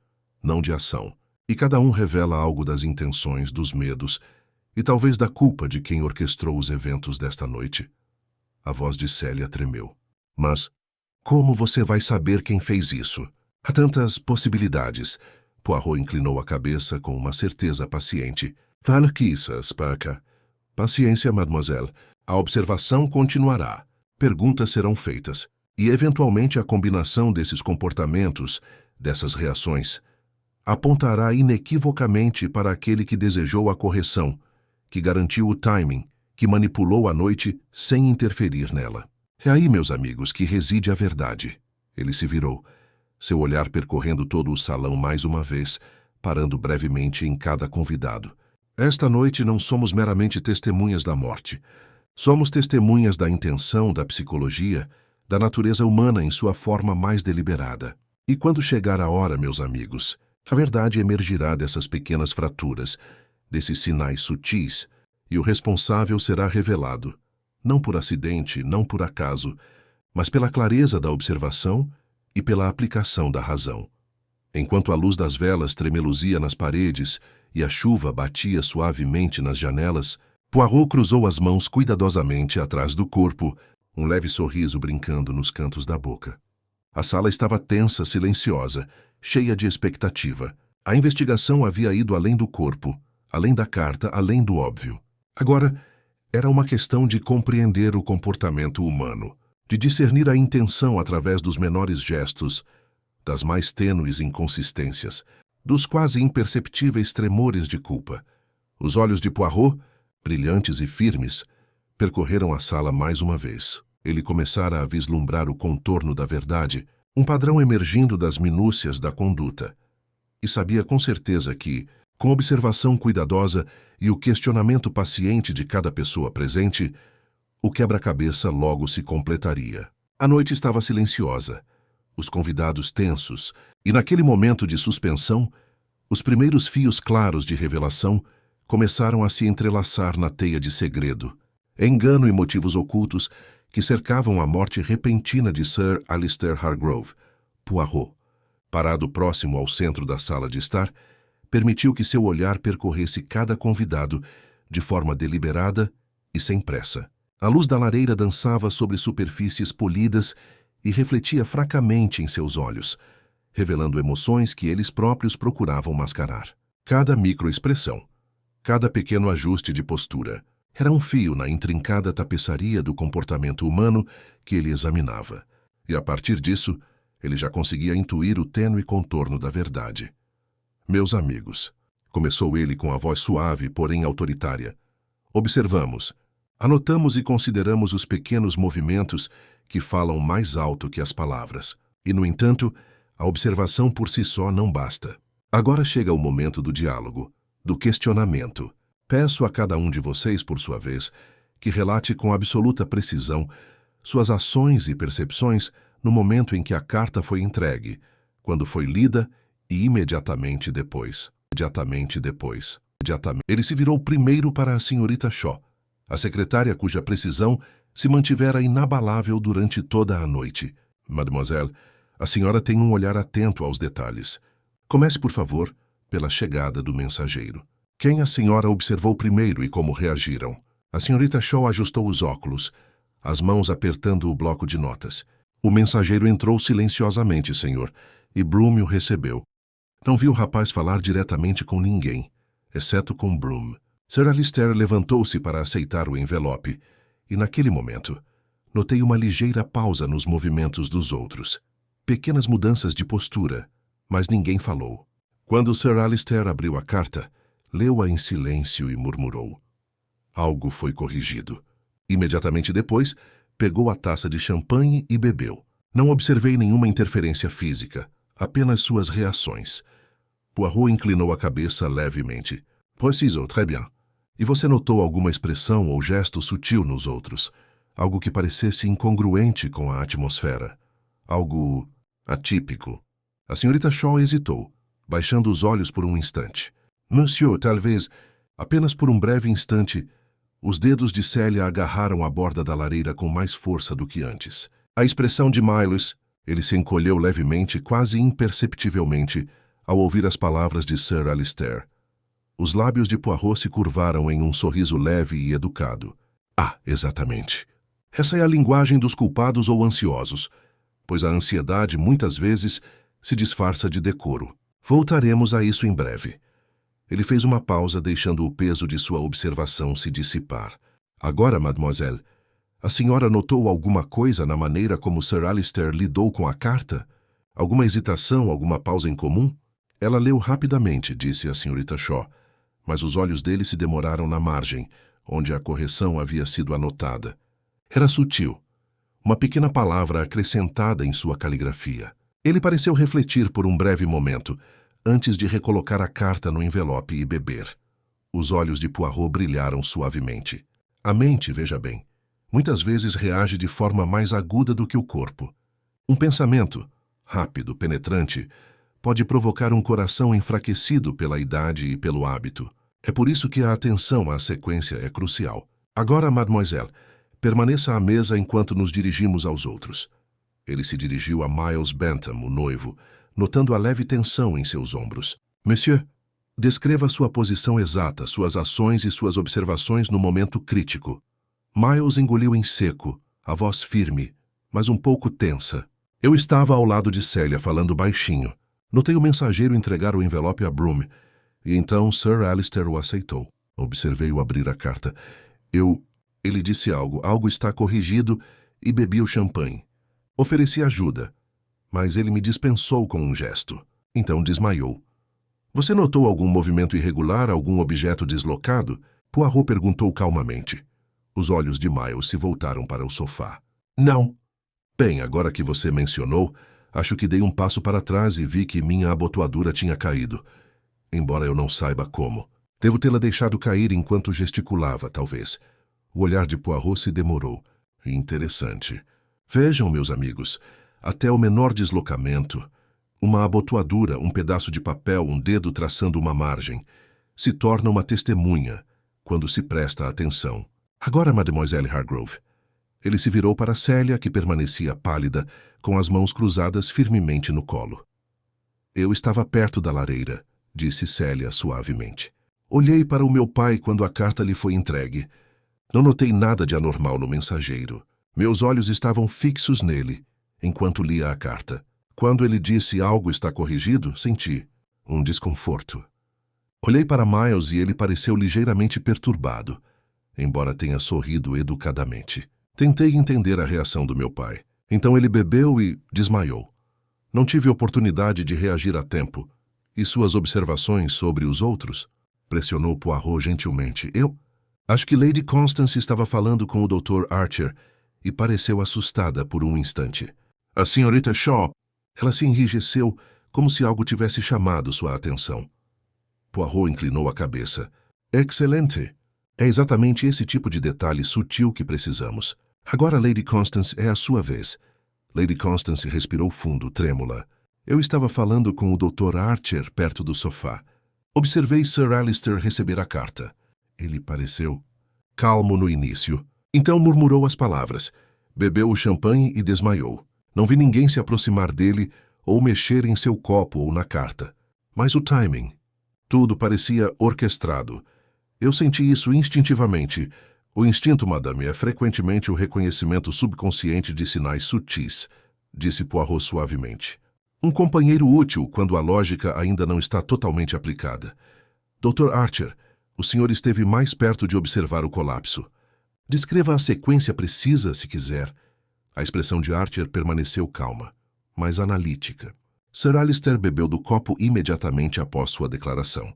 não de ação. E cada um revela algo das intenções, dos medos e talvez da culpa de quem orquestrou os eventos desta noite. A voz de Célia tremeu. Mas como você vai saber quem fez isso? Há tantas possibilidades. Poirot inclinou a cabeça com uma certeza paciente. Valquissas, Paca. Paciência, mademoiselle. A observação continuará. Perguntas serão feitas. E, eventualmente, a combinação desses comportamentos, dessas reações, apontará inequivocamente para aquele que desejou a correção, que garantiu o timing, que manipulou a noite sem interferir nela. É aí, meus amigos, que reside a verdade. Ele se virou, seu olhar percorrendo todo o salão mais uma vez, parando brevemente em cada convidado. Esta noite não somos meramente testemunhas da morte. Somos testemunhas da intenção, da psicologia, da natureza humana em sua forma mais deliberada. E quando chegar a hora, meus amigos, a verdade emergirá dessas pequenas fraturas, desses sinais sutis, e o responsável será revelado, não por acidente, não por acaso, mas pela clareza da observação e pela aplicação da razão. Enquanto a luz das velas tremeluzia nas paredes e a chuva batia suavemente nas janelas, Poirot cruzou as mãos cuidadosamente atrás do corpo, um leve sorriso brincando nos cantos da boca. A sala estava tensa, silenciosa, cheia de expectativa. A investigação havia ido além do corpo, além da carta, além do óbvio. Agora, era uma questão de compreender o comportamento humano, de discernir a intenção através dos menores gestos, das mais tênues inconsistências, dos quase imperceptíveis tremores de culpa. Os olhos de Poirot, brilhantes e firmes, Percorreram a sala mais uma vez. Ele começara a vislumbrar o contorno da verdade, um padrão emergindo das minúcias da conduta. E sabia com certeza que, com observação cuidadosa e o questionamento paciente de cada pessoa presente, o quebra-cabeça logo se completaria. A noite estava silenciosa, os convidados tensos, e naquele momento de suspensão, os primeiros fios claros de revelação começaram a se entrelaçar na teia de segredo, engano e motivos ocultos que cercavam a morte repentina de Sir Alistair Hargrove. Poirot, parado próximo ao centro da sala de estar, permitiu que seu olhar percorresse cada convidado de forma deliberada e sem pressa. A luz da lareira dançava sobre superfícies polidas e refletia fracamente em seus olhos, revelando emoções que eles próprios procuravam mascarar. Cada microexpressão, cada pequeno ajuste de postura, era um fio na intrincada tapeçaria do comportamento humano que ele examinava. E a partir disso, ele já conseguia intuir o tênue contorno da verdade. Meus amigos, começou ele com a voz suave, porém autoritária, observamos, anotamos e consideramos os pequenos movimentos que falam mais alto que as palavras. E, no entanto, a observação por si só não basta. Agora chega o momento do diálogo, do questionamento. Peço a cada um de vocês, por sua vez, que relate com absoluta precisão suas ações e percepções no momento em que a carta foi entregue, quando foi lida e imediatamente depois. Ele se virou primeiro para a senhorita Shaw, a secretária cuja precisão se mantivera inabalável durante toda a noite. Mademoiselle, a senhora tem um olhar atento aos detalhes. Comece, por favor, pela chegada do mensageiro. Quem a senhora observou primeiro e como reagiram? A senhorita Shaw ajustou os óculos, as mãos apertando o bloco de notas. O mensageiro entrou silenciosamente, senhor, e Broom o recebeu. Não vi o rapaz falar diretamente com ninguém, exceto com Broom. Sir Alistair levantou-se para aceitar o envelope, e naquele momento, notei uma ligeira pausa nos movimentos dos outros. Pequenas mudanças de postura, mas ninguém falou. Quando Sir Alistair abriu a carta, leu-a em silêncio e murmurou. Algo foi corrigido. Imediatamente depois, pegou a taça de champanhe e bebeu. Não observei nenhuma interferência física, apenas suas reações. Poirot inclinou a cabeça levemente. Preciso, très bien. E você notou alguma expressão ou gesto sutil nos outros? Algo que parecesse incongruente com a atmosfera? Algo atípico? A senhorita Shaw hesitou, baixando os olhos por um instante. Monsieur, talvez, apenas por um breve instante, os dedos de Célia agarraram a borda da lareira com mais força do que antes. A expressão de Miles, ele se encolheu levemente, quase imperceptivelmente, ao ouvir as palavras de Sir Alistair. Os lábios de Poirot se curvaram em um sorriso leve e educado. Ah, exatamente. Essa é a linguagem dos culpados ou ansiosos, pois a ansiedade, muitas vezes, se disfarça de decoro. Voltaremos a isso em breve. Ele fez uma pausa, deixando o peso de sua observação se dissipar. Agora, mademoiselle, a senhora notou alguma coisa na maneira como Sir Alistair lidou com a carta? Alguma hesitação, alguma pausa em comum? Ela leu rapidamente, disse a senhorita Shaw, mas os olhos dele se demoraram na margem, onde a correção havia sido anotada. Era sutil, uma pequena palavra acrescentada em sua caligrafia. Ele pareceu refletir por um breve momento, antes de recolocar a carta no envelope e beber. Os olhos de Poirot brilharam suavemente. A mente, veja bem, muitas vezes reage de forma mais aguda do que o corpo. Um pensamento, rápido, penetrante, pode provocar um coração enfraquecido pela idade e pelo hábito. É por isso que a atenção à sequência é crucial. Agora, mademoiselle, permaneça à mesa enquanto nos dirigimos aos outros. Ele se dirigiu a Miles Bentham, o noivo, notando a leve tensão em seus ombros. Monsieur, descreva sua posição exata, suas ações e suas observações no momento crítico. Miles engoliu em seco, a voz firme, mas um pouco tensa. Eu estava ao lado de Célia, falando baixinho. Notei o mensageiro entregar o envelope a Broom, e então Sir Alistair o aceitou. Observei-o abrir a carta. Ele disse algo está corrigido, e bebi o champanhe. Ofereci ajuda, mas ele me dispensou com um gesto. Então desmaiou. Você notou algum movimento irregular, algum objeto deslocado? Poirot perguntou calmamente. Os olhos de Miles se voltaram para o sofá. Não! Bem, agora que você mencionou, acho que dei um passo para trás e vi que minha abotoadura tinha caído. Embora eu não saiba como. Devo tê-la deixado cair enquanto gesticulava, talvez. O olhar de Poirot se demorou. Interessante. Vejam, meus amigos, até o menor deslocamento, uma abotoadura, um pedaço de papel, um dedo traçando uma margem, se torna uma testemunha quando se presta atenção. Agora, Mademoiselle Hargrove. Ele se virou para Célia, que permanecia pálida, com as mãos cruzadas firmemente no colo. Eu estava perto da lareira, disse Célia suavemente. Olhei para o meu pai quando a carta lhe foi entregue. Não notei nada de anormal no mensageiro. Meus olhos estavam fixos nele, enquanto lia a carta. Quando ele disse algo está corrigido, senti um desconforto. Olhei para Miles e ele pareceu ligeiramente perturbado, embora tenha sorrido educadamente. Tentei entender a reação do meu pai. Então ele bebeu e desmaiou. Não tive oportunidade de reagir a tempo. E suas observações sobre os outros? Pressionou Poirot gentilmente. Acho que Lady Constance estava falando com o Dr. Archer e pareceu assustada por um instante. A senhorita Shaw. Ela se enrijeceu, como se algo tivesse chamado sua atenção. Poirot inclinou a cabeça. Excelente! É exatamente esse tipo de detalhe sutil que precisamos. Agora, Lady Constance, é a sua vez. Lady Constance respirou fundo, trêmula. Eu estava falando com o Dr. Archer perto do sofá. Observei Sir Alistair receber a carta. Ele pareceu calmo no início. Então murmurou as palavras. Bebeu o champanhe e desmaiou. Não vi ninguém se aproximar dele ou mexer em seu copo ou na carta. Mas o timing. Tudo parecia orquestrado. Eu senti isso instintivamente. O instinto, madame, é frequentemente o reconhecimento subconsciente de sinais sutis, disse Poirot suavemente. Um companheiro útil quando a lógica ainda não está totalmente aplicada. Dr. Archer, o senhor esteve mais perto de observar o colapso. Descreva a sequência precisa, se quiser. A expressão de Archer permaneceu calma, mas analítica. Sir Alistair bebeu do copo imediatamente após sua declaração.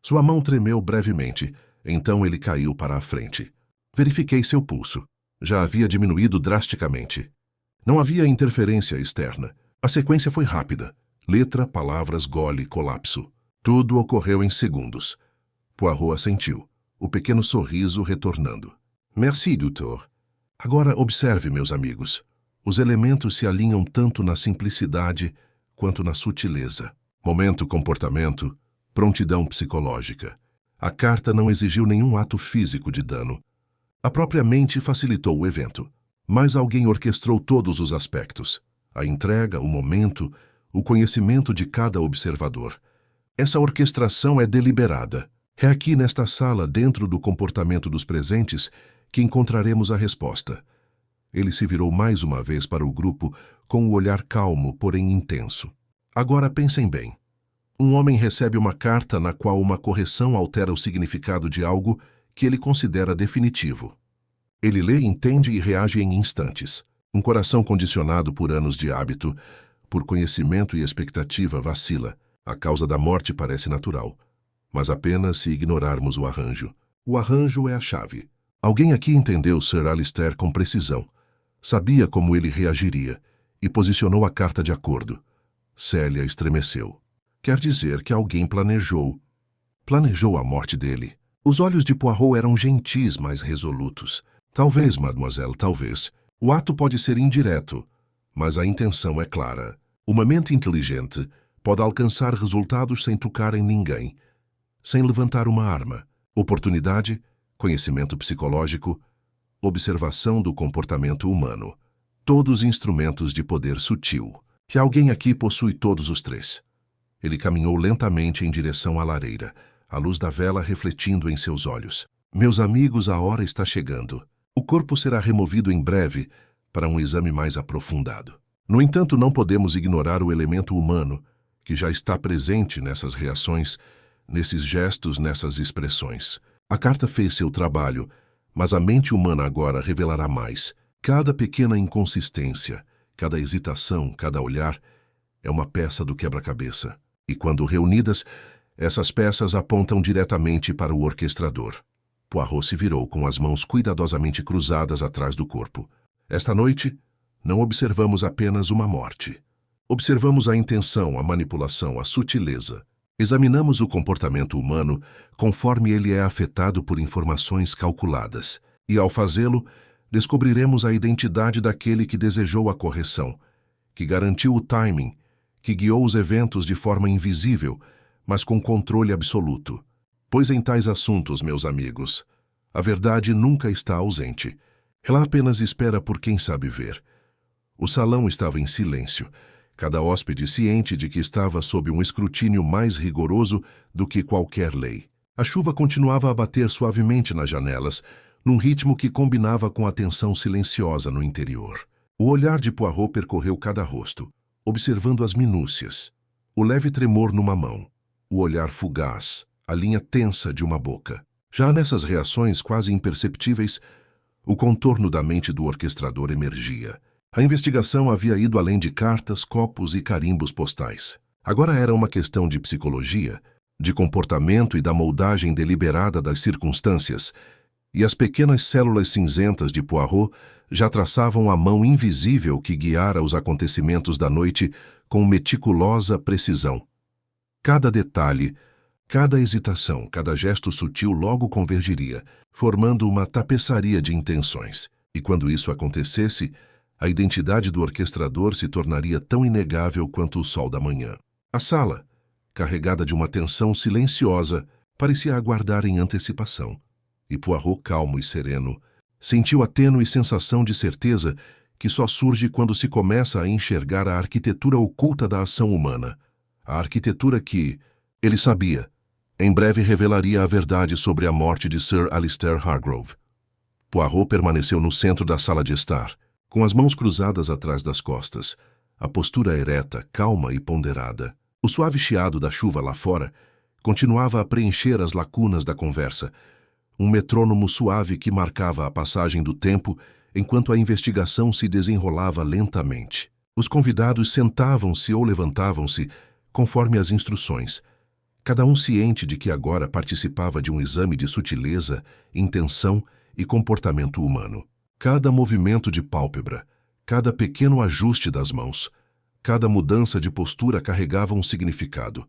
Sua mão tremeu brevemente, então ele caiu para a frente. Verifiquei seu pulso. Já havia diminuído drasticamente. Não havia interferência externa. A sequência foi rápida. Letra, palavras, gole, colapso. Tudo ocorreu em segundos. Poirot assentiu, o pequeno sorriso retornando. Merci, doutor. Agora observe, meus amigos. Os elementos se alinham tanto na simplicidade quanto na sutileza. Momento, comportamento, prontidão psicológica. A carta não exigiu nenhum ato físico de dano. A própria mente facilitou o evento. Mas alguém orquestrou todos os aspectos. A entrega, o momento, o conhecimento de cada observador. Essa orquestração é deliberada. É aqui nesta sala, dentro do comportamento dos presentes, que encontraremos a resposta. Ele se virou mais uma vez para o grupo com o olhar calmo, porém intenso. Agora pensem bem. Um homem recebe uma carta na qual uma correção altera o significado de algo que ele considera definitivo. Ele lê, entende e reage em instantes. Um coração condicionado por anos de hábito, por conhecimento e expectativa, vacila. A causa da morte parece natural, mas apenas se ignorarmos o arranjo. O arranjo é a chave. Alguém aqui entendeu Sir Alistair com precisão. Sabia como ele reagiria e posicionou a carta de acordo. Célia estremeceu. Quer dizer que alguém planejou a morte dele. Os olhos de Poirot eram gentis, mas resolutos. Talvez, mademoiselle, talvez. O ato pode ser indireto, mas a intenção é clara. Uma mente inteligente pode alcançar resultados sem tocar em ninguém, sem levantar uma arma. Oportunidade, conhecimento psicológico, observação do comportamento humano. Todos instrumentos de poder sutil. Que alguém aqui possui todos os três. Ele caminhou lentamente em direção à lareira, a luz da vela refletindo em seus olhos. Meus amigos, a hora está chegando. O corpo será removido em breve para um exame mais aprofundado. No entanto, não podemos ignorar o elemento humano que já está presente nessas reações, nesses gestos, nessas expressões. A carta fez seu trabalho, mas a mente humana agora revelará mais. Cada pequena inconsistência, cada hesitação, cada olhar é uma peça do quebra-cabeça. E quando reunidas, essas peças apontam diretamente para o orquestrador. Poirot se virou com as mãos cuidadosamente cruzadas atrás do corpo. Esta noite, não observamos apenas uma morte. Observamos a intenção, a manipulação, a sutileza. Examinamos o comportamento humano conforme ele é afetado por informações calculadas. E, ao fazê-lo, descobriremos a identidade daquele que desejou a correção, que garantiu o timing, que guiou os eventos de forma invisível, mas com controle absoluto. Pois em tais assuntos, meus amigos, a verdade nunca está ausente. Ela apenas espera por quem sabe ver. O salão estava em silêncio, cada hóspede ciente de que estava sob um escrutínio mais rigoroso do que qualquer lei. A chuva continuava a bater suavemente nas janelas, num ritmo que combinava com a tensão silenciosa no interior. O olhar de Poirot percorreu cada rosto, observando as minúcias. O leve tremor numa mão, o olhar fugaz, a linha tensa de uma boca. Já nessas reações quase imperceptíveis, o contorno da mente do orquestrador emergia. A investigação havia ido além de cartas, copos e carimbos postais. Agora era uma questão de psicologia, de comportamento e da moldagem deliberada das circunstâncias, e as pequenas células cinzentas de Poirot já traçavam a mão invisível que guiara os acontecimentos da noite com meticulosa precisão. Cada detalhe, cada hesitação, cada gesto sutil logo convergiria, formando uma tapeçaria de intenções. E quando isso acontecesse, a identidade do orquestrador se tornaria tão inegável quanto o sol da manhã. A sala, carregada de uma tensão silenciosa, parecia aguardar em antecipação. E Poirot, calmo e sereno, sentiu a tênue sensação de certeza que só surge quando se começa a enxergar a arquitetura oculta da ação humana. A arquitetura que, ele sabia, em breve revelaria a verdade sobre a morte de Sir Alistair Hargrove. Poirot permaneceu no centro da sala de estar, com as mãos cruzadas atrás das costas, a postura ereta, calma e ponderada. O suave chiado da chuva lá fora continuava a preencher as lacunas da conversa, um metrônomo suave que marcava a passagem do tempo enquanto a investigação se desenrolava lentamente. Os convidados sentavam-se ou levantavam-se conforme as instruções, cada um ciente de que agora participava de um exame de sutileza, intenção e comportamento humano. Cada movimento de pálpebra, cada pequeno ajuste das mãos, cada mudança de postura carregava um significado,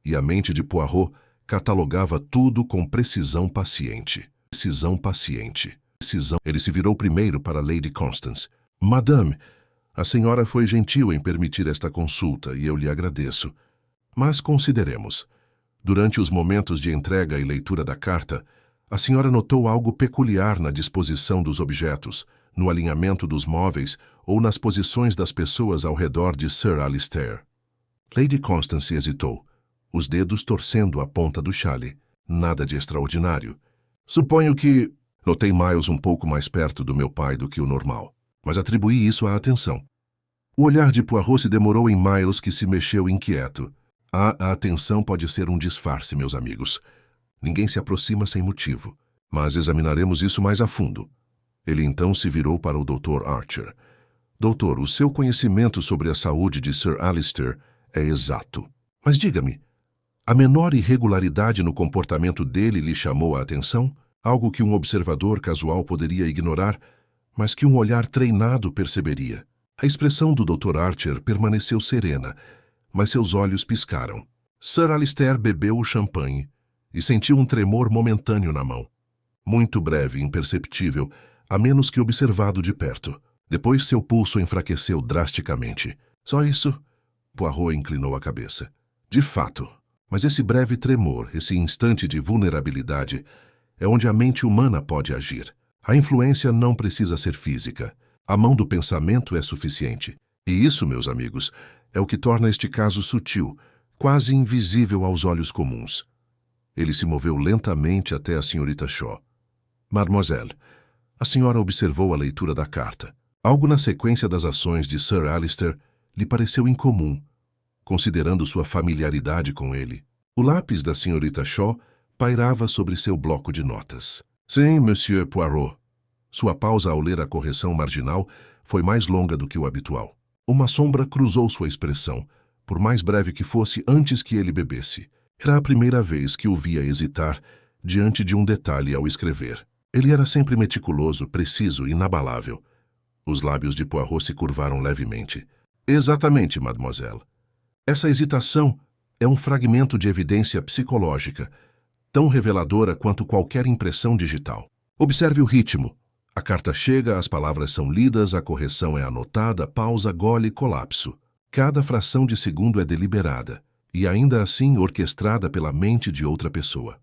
e a mente de Poirot catalogava tudo com precisão paciente. Precisão paciente. Precisão. Ele se virou primeiro para Lady Constance. Madame, a senhora foi gentil em permitir esta consulta e eu lhe agradeço. Mas consideremos. Durante os momentos de entrega e leitura da carta, a senhora notou algo peculiar na disposição dos objetos, no alinhamento dos móveis ou nas posições das pessoas ao redor de Sir Alistair. Lady Constance hesitou, os dedos torcendo a ponta do chale. Nada de extraordinário. Suponho que... Notei Miles um pouco mais perto do meu pai do que o normal, mas atribuí isso à atenção. O olhar de Poirot se demorou em Miles, que se mexeu inquieto. A atenção pode ser um disfarce, meus amigos. Ninguém se aproxima sem motivo, mas examinaremos isso mais a fundo. Ele então se virou para o Dr. Archer. Doutor, o seu conhecimento sobre a saúde de Sir Alistair é exato. Mas diga-me, a menor irregularidade no comportamento dele lhe chamou a atenção? Algo que um observador casual poderia ignorar, mas que um olhar treinado perceberia. A expressão do Dr. Archer permaneceu serena, mas seus olhos piscaram. Sir Alistair bebeu o champanhe e sentiu um tremor momentâneo na mão. Muito breve e imperceptível, a menos que observado de perto. Depois seu pulso enfraqueceu drasticamente. Só isso? Poirot inclinou a cabeça. De fato. Mas esse breve tremor, esse instante de vulnerabilidade, é onde a mente humana pode agir. A influência não precisa ser física. A mão do pensamento é suficiente. E isso, meus amigos, é o que torna este caso sutil, quase invisível aos olhos comuns. Ele se moveu lentamente até a senhorita Shaw. Mademoiselle, a senhora observou a leitura da carta. Algo na sequência das ações de Sir Alistair lhe pareceu incomum, considerando sua familiaridade com ele. O lápis da senhorita Shaw pairava sobre seu bloco de notas. Sim, Monsieur Poirot. Sua pausa ao ler a correção marginal foi mais longa do que o habitual. Uma sombra cruzou sua expressão, por mais breve que fosse, antes que ele bebesse. Era a primeira vez que o via hesitar diante de um detalhe ao escrever. Ele era sempre meticuloso, preciso, inabalável. Os lábios de Poirot se curvaram levemente. Exatamente, mademoiselle. Essa hesitação é um fragmento de evidência psicológica, tão reveladora quanto qualquer impressão digital. Observe o ritmo. A carta chega, as palavras são lidas, a correção é anotada, pausa, gole, colapso. Cada fração de segundo é deliberada, e ainda assim orquestrada pela mente de outra pessoa.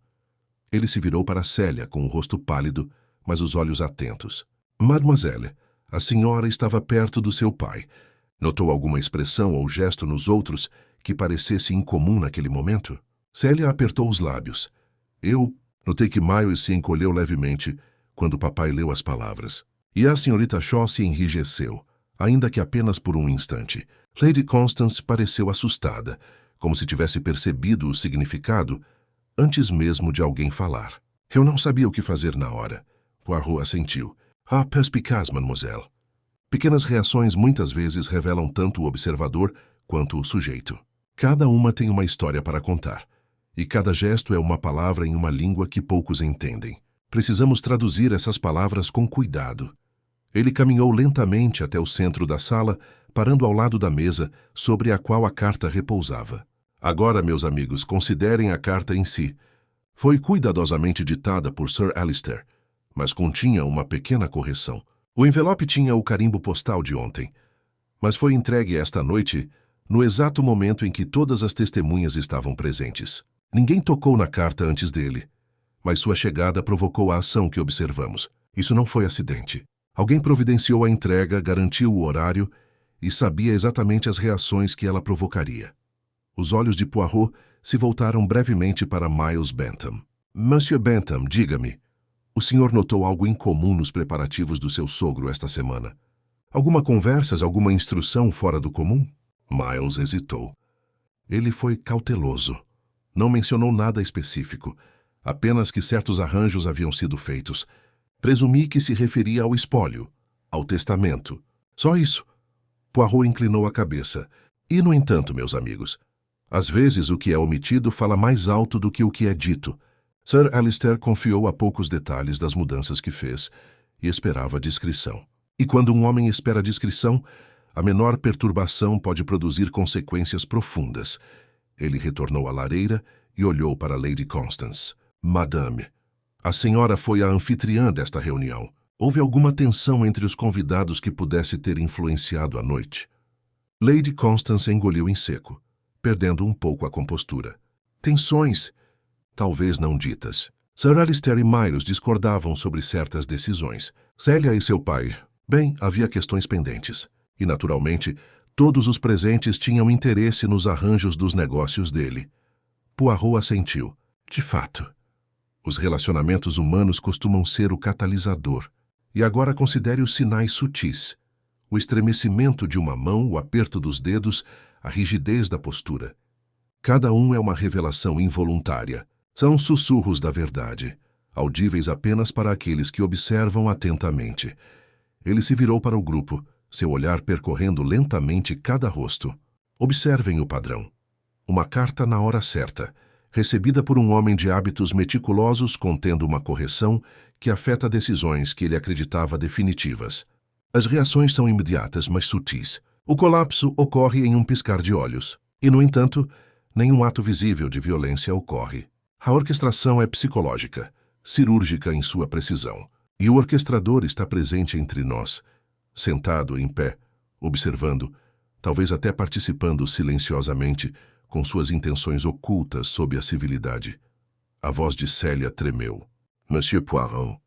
Ele se virou para Célia, com o rosto pálido, mas os olhos atentos. Mademoiselle, a senhora estava perto do seu pai. Notou alguma expressão ou gesto nos outros que parecesse incomum naquele momento? Célia apertou os lábios. Eu notei que Miles se encolheu levemente quando papai leu as palavras. E a senhorita Shaw se enrijeceu, ainda que apenas por um instante. Lady Constance pareceu assustada, como se tivesse percebido o significado antes mesmo de alguém falar. Eu não sabia o que fazer na hora. Poirot assentiu. Ah, perspicaz, mademoiselle. Pequenas reações muitas vezes revelam tanto o observador quanto o sujeito. Cada uma tem uma história para contar, e cada gesto é uma palavra em uma língua que poucos entendem. Precisamos traduzir essas palavras com cuidado. Ele caminhou lentamente até o centro da sala, parando ao lado da mesa sobre a qual a carta repousava. Agora, meus amigos, considerem a carta em si. Foi cuidadosamente ditada por Sir Alistair, mas continha uma pequena correção. O envelope tinha o carimbo postal de ontem, mas foi entregue esta noite, no exato momento em que todas as testemunhas estavam presentes. Ninguém tocou na carta antes dele, mas sua chegada provocou a ação que observamos. Isso não foi acidente. Alguém providenciou a entrega, garantiu o horário e sabia exatamente as reações que ela provocaria. Os olhos de Poirot se voltaram brevemente para Miles Bentham. Monsieur Bentham, diga-me, o senhor notou algo incomum nos preparativos do seu sogro esta semana? Alguma conversas, alguma instrução fora do comum? Miles hesitou. Ele foi cauteloso. Não mencionou nada específico, apenas que certos arranjos haviam sido feitos. Presumi que se referia ao espólio, ao testamento. Só isso. Poirot inclinou a cabeça. E, no entanto, meus amigos, às vezes o que é omitido fala mais alto do que o que é dito. Sir Alistair confiou a poucos detalhes das mudanças que fez e esperava discrição. E quando um homem espera discrição, a menor perturbação pode produzir consequências profundas. Ele retornou à lareira e olhou para Lady Constance. Madame, a senhora foi a anfitriã desta reunião. Houve alguma tensão entre os convidados que pudesse ter influenciado a noite? Lady Constance engoliu em seco, perdendo um pouco a compostura. Tensões, talvez não ditas. Sir Alistair e Miles discordavam sobre certas decisões. Célia e seu pai, bem, havia questões pendentes. E, naturalmente, todos os presentes tinham interesse nos arranjos dos negócios dele. Poirot assentiu. De fato, os relacionamentos humanos costumam ser o catalisador. E agora considere os sinais sutis. O estremecimento de uma mão, o aperto dos dedos, a rigidez da postura. Cada um é uma revelação involuntária. São sussurros da verdade, audíveis apenas para aqueles que observam atentamente. Ele se virou para o grupo, seu olhar percorrendo lentamente cada rosto. Observem o padrão. Uma carta na hora certa, recebida por um homem de hábitos meticulosos contendo uma correção que afeta decisões que ele acreditava definitivas. As reações são imediatas, mas sutis. O colapso ocorre em um piscar de olhos. E, no entanto, nenhum ato visível de violência ocorre. A orquestração é psicológica, cirúrgica em sua precisão. E o orquestrador está presente entre nós, sentado em pé, observando, talvez até participando silenciosamente, com suas intenções ocultas sob a civilidade. A voz de Célia tremeu. Monsieur Poirot,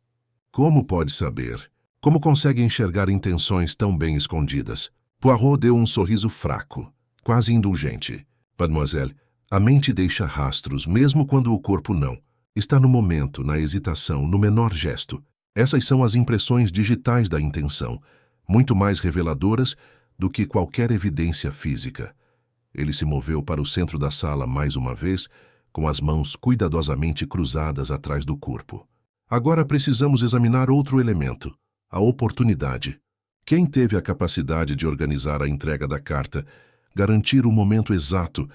como pode saber? Como consegue enxergar intenções tão bem escondidas? Poirot deu um sorriso fraco, quase indulgente. Mademoiselle, a mente deixa rastros, mesmo quando o corpo não. Está no momento, na hesitação, no menor gesto. Essas são as impressões digitais da intenção, muito mais reveladoras do que qualquer evidência física. Ele se moveu para o centro da sala mais uma vez, com as mãos cuidadosamente cruzadas atrás do corpo. Agora precisamos examinar outro elemento, a oportunidade. Quem teve a capacidade de organizar a entrega da carta, garantir o momento exato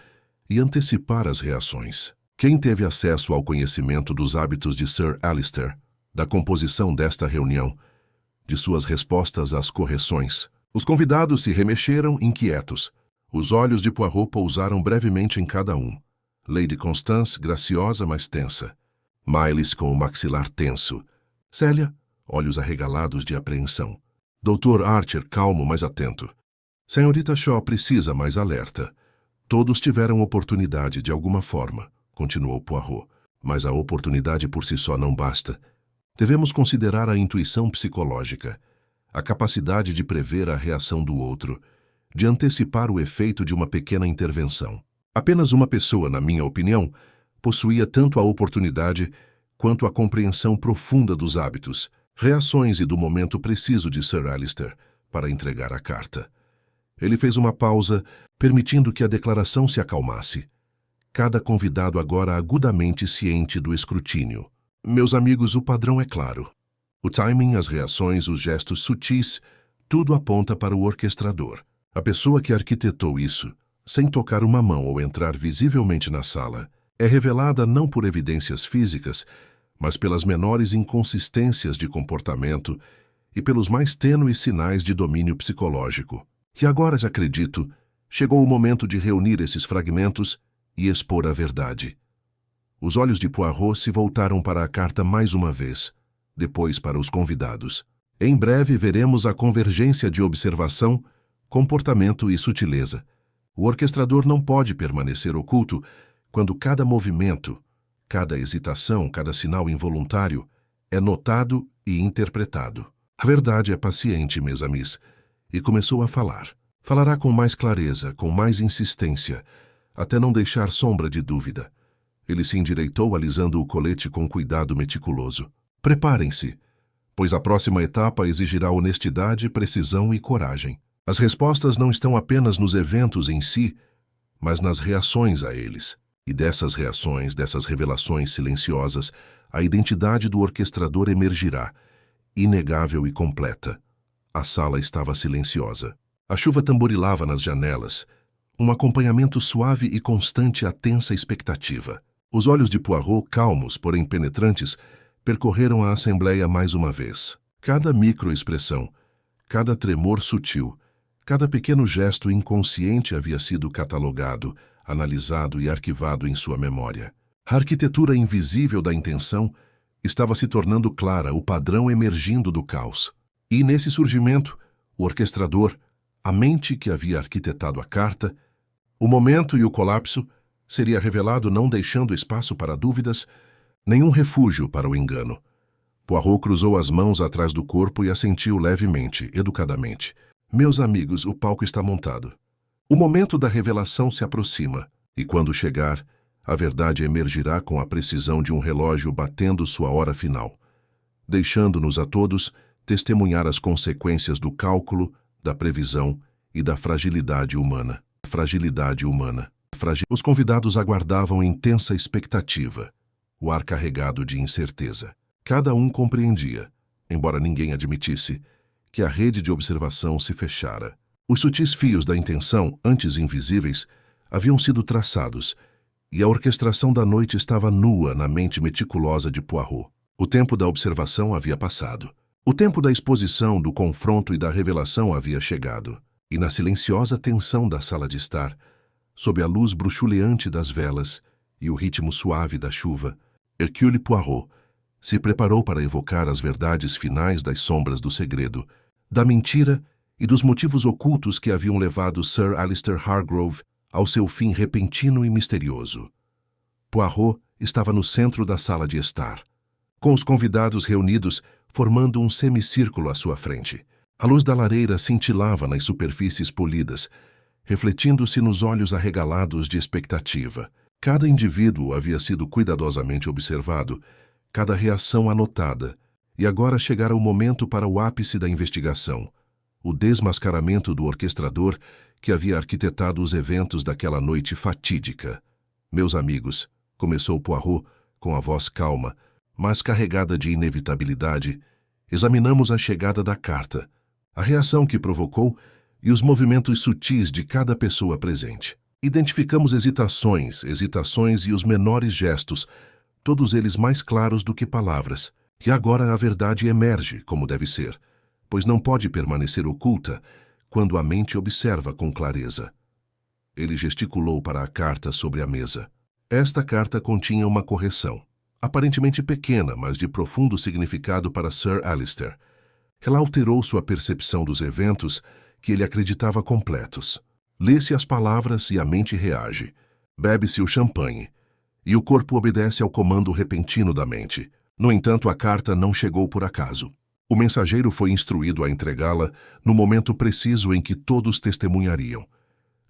e antecipar as reações? Quem teve acesso ao conhecimento dos hábitos de Sir Alistair, da composição desta reunião, de suas respostas às correções? Os convidados se remexeram inquietos. Os olhos de Poirot pousaram brevemente em cada um. Lady Constance, graciosa, mas tensa. Miles, com o maxilar tenso. Célia, olhos arregalados de apreensão. Dr. Archer, calmo, mas atento. Senhorita Shaw, precisa, mais alerta. Todos tiveram oportunidade de alguma forma, continuou Poirot. Mas a oportunidade por si só não basta. Devemos considerar a intuição psicológica, a capacidade de prever a reação do outro, de antecipar o efeito de uma pequena intervenção. Apenas uma pessoa, na minha opinião, possuía tanto a oportunidade quanto a compreensão profunda dos hábitos, reações e do momento preciso de Sir Alistair para entregar a carta. Ele fez uma pausa, permitindo que a declaração se acalmasse. Cada convidado agora agudamente ciente do escrutínio. Meus amigos, o padrão é claro. O timing, as reações, os gestos sutis, tudo aponta para o orquestrador. A pessoa que arquitetou isso, sem tocar uma mão ou entrar visivelmente na sala, é revelada não por evidências físicas, mas pelas menores inconsistências de comportamento e pelos mais tênues sinais de domínio psicológico. E agora, já acredito, chegou o momento de reunir esses fragmentos e expor a verdade. Os olhos de Poirot se voltaram para a carta mais uma vez, depois para os convidados. Em breve veremos a convergência de observação, comportamento e sutileza. O orquestrador não pode permanecer oculto quando cada movimento, cada hesitação, cada sinal involuntário é notado e interpretado. A verdade é paciente, mes amis, e começou a falar. Falará com mais clareza, com mais insistência, até não deixar sombra de dúvida. Ele se endireitou, alisando o colete com cuidado meticuloso. Preparem-se, pois a próxima etapa exigirá honestidade, precisão e coragem. As respostas não estão apenas nos eventos em si, mas nas reações a eles. E dessas reações, dessas revelações silenciosas, a identidade do orquestrador emergirá, inegável e completa. A sala estava silenciosa. A chuva tamborilava nas janelas, um acompanhamento suave e constante à tensa expectativa. Os olhos de Poirot, calmos, porém penetrantes, percorreram a assembleia mais uma vez. Cada microexpressão, cada tremor sutil, cada pequeno gesto inconsciente havia sido catalogado, analisado e arquivado em sua memória. A arquitetura invisível da intenção estava se tornando clara, o padrão emergindo do caos. E nesse surgimento, o orquestrador, a mente que havia arquitetado a carta, o momento e o colapso seria revelado, não deixando espaço para dúvidas, nenhum refúgio para o engano. Poirot cruzou as mãos atrás do corpo e assentiu levemente, educadamente. Meus amigos, o palco está montado. O momento da revelação se aproxima, e quando chegar, a verdade emergirá com a precisão de um relógio batendo sua hora final, deixando-nos a todos testemunhar as consequências do cálculo, da previsão e da fragilidade humana. Os convidados aguardavam em tensa expectativa, o ar carregado de incerteza. Cada um compreendia, embora ninguém admitisse, que a rede de observação se fechara. Os sutis fios da intenção, antes invisíveis, haviam sido traçados, e a orquestração da noite estava nua na mente meticulosa de Poirot. O tempo da observação havia passado. O tempo da exposição, do confronto e da revelação havia chegado. E na silenciosa tensão da sala de estar, sob a luz bruxuleante das velas e o ritmo suave da chuva, Hercule Poirot se preparou para evocar as verdades finais das sombras do segredo, da mentira e dos motivos ocultos que haviam levado Sir Alistair Hargrove ao seu fim repentino e misterioso. Poirot estava no centro da sala de estar, com os convidados reunidos formando um semicírculo à sua frente. A luz da lareira cintilava nas superfícies polidas, refletindo-se nos olhos arregalados de expectativa. Cada indivíduo havia sido cuidadosamente observado, cada reação anotada, e agora chegara o momento para o ápice da investigação, o desmascaramento do orquestrador que havia arquitetado os eventos daquela noite fatídica. Meus amigos, começou Poirot com a voz calma, mas carregada de inevitabilidade, examinamos a chegada da carta, a reação que provocou e os movimentos sutis de cada pessoa presente. Identificamos hesitações e os menores gestos, todos eles mais claros do que palavras. E agora a verdade emerge, como deve ser, pois não pode permanecer oculta quando a mente observa com clareza. Ele gesticulou para a carta sobre a mesa. Esta carta continha uma correção, aparentemente pequena, mas de profundo significado para Sir Alistair. Ela alterou sua percepção dos eventos que ele acreditava completos. Lê-se as palavras e a mente reage. Bebe-se o champanhe, e o corpo obedece ao comando repentino da mente. No entanto, a carta não chegou por acaso. O mensageiro foi instruído a entregá-la no momento preciso em que todos testemunhariam,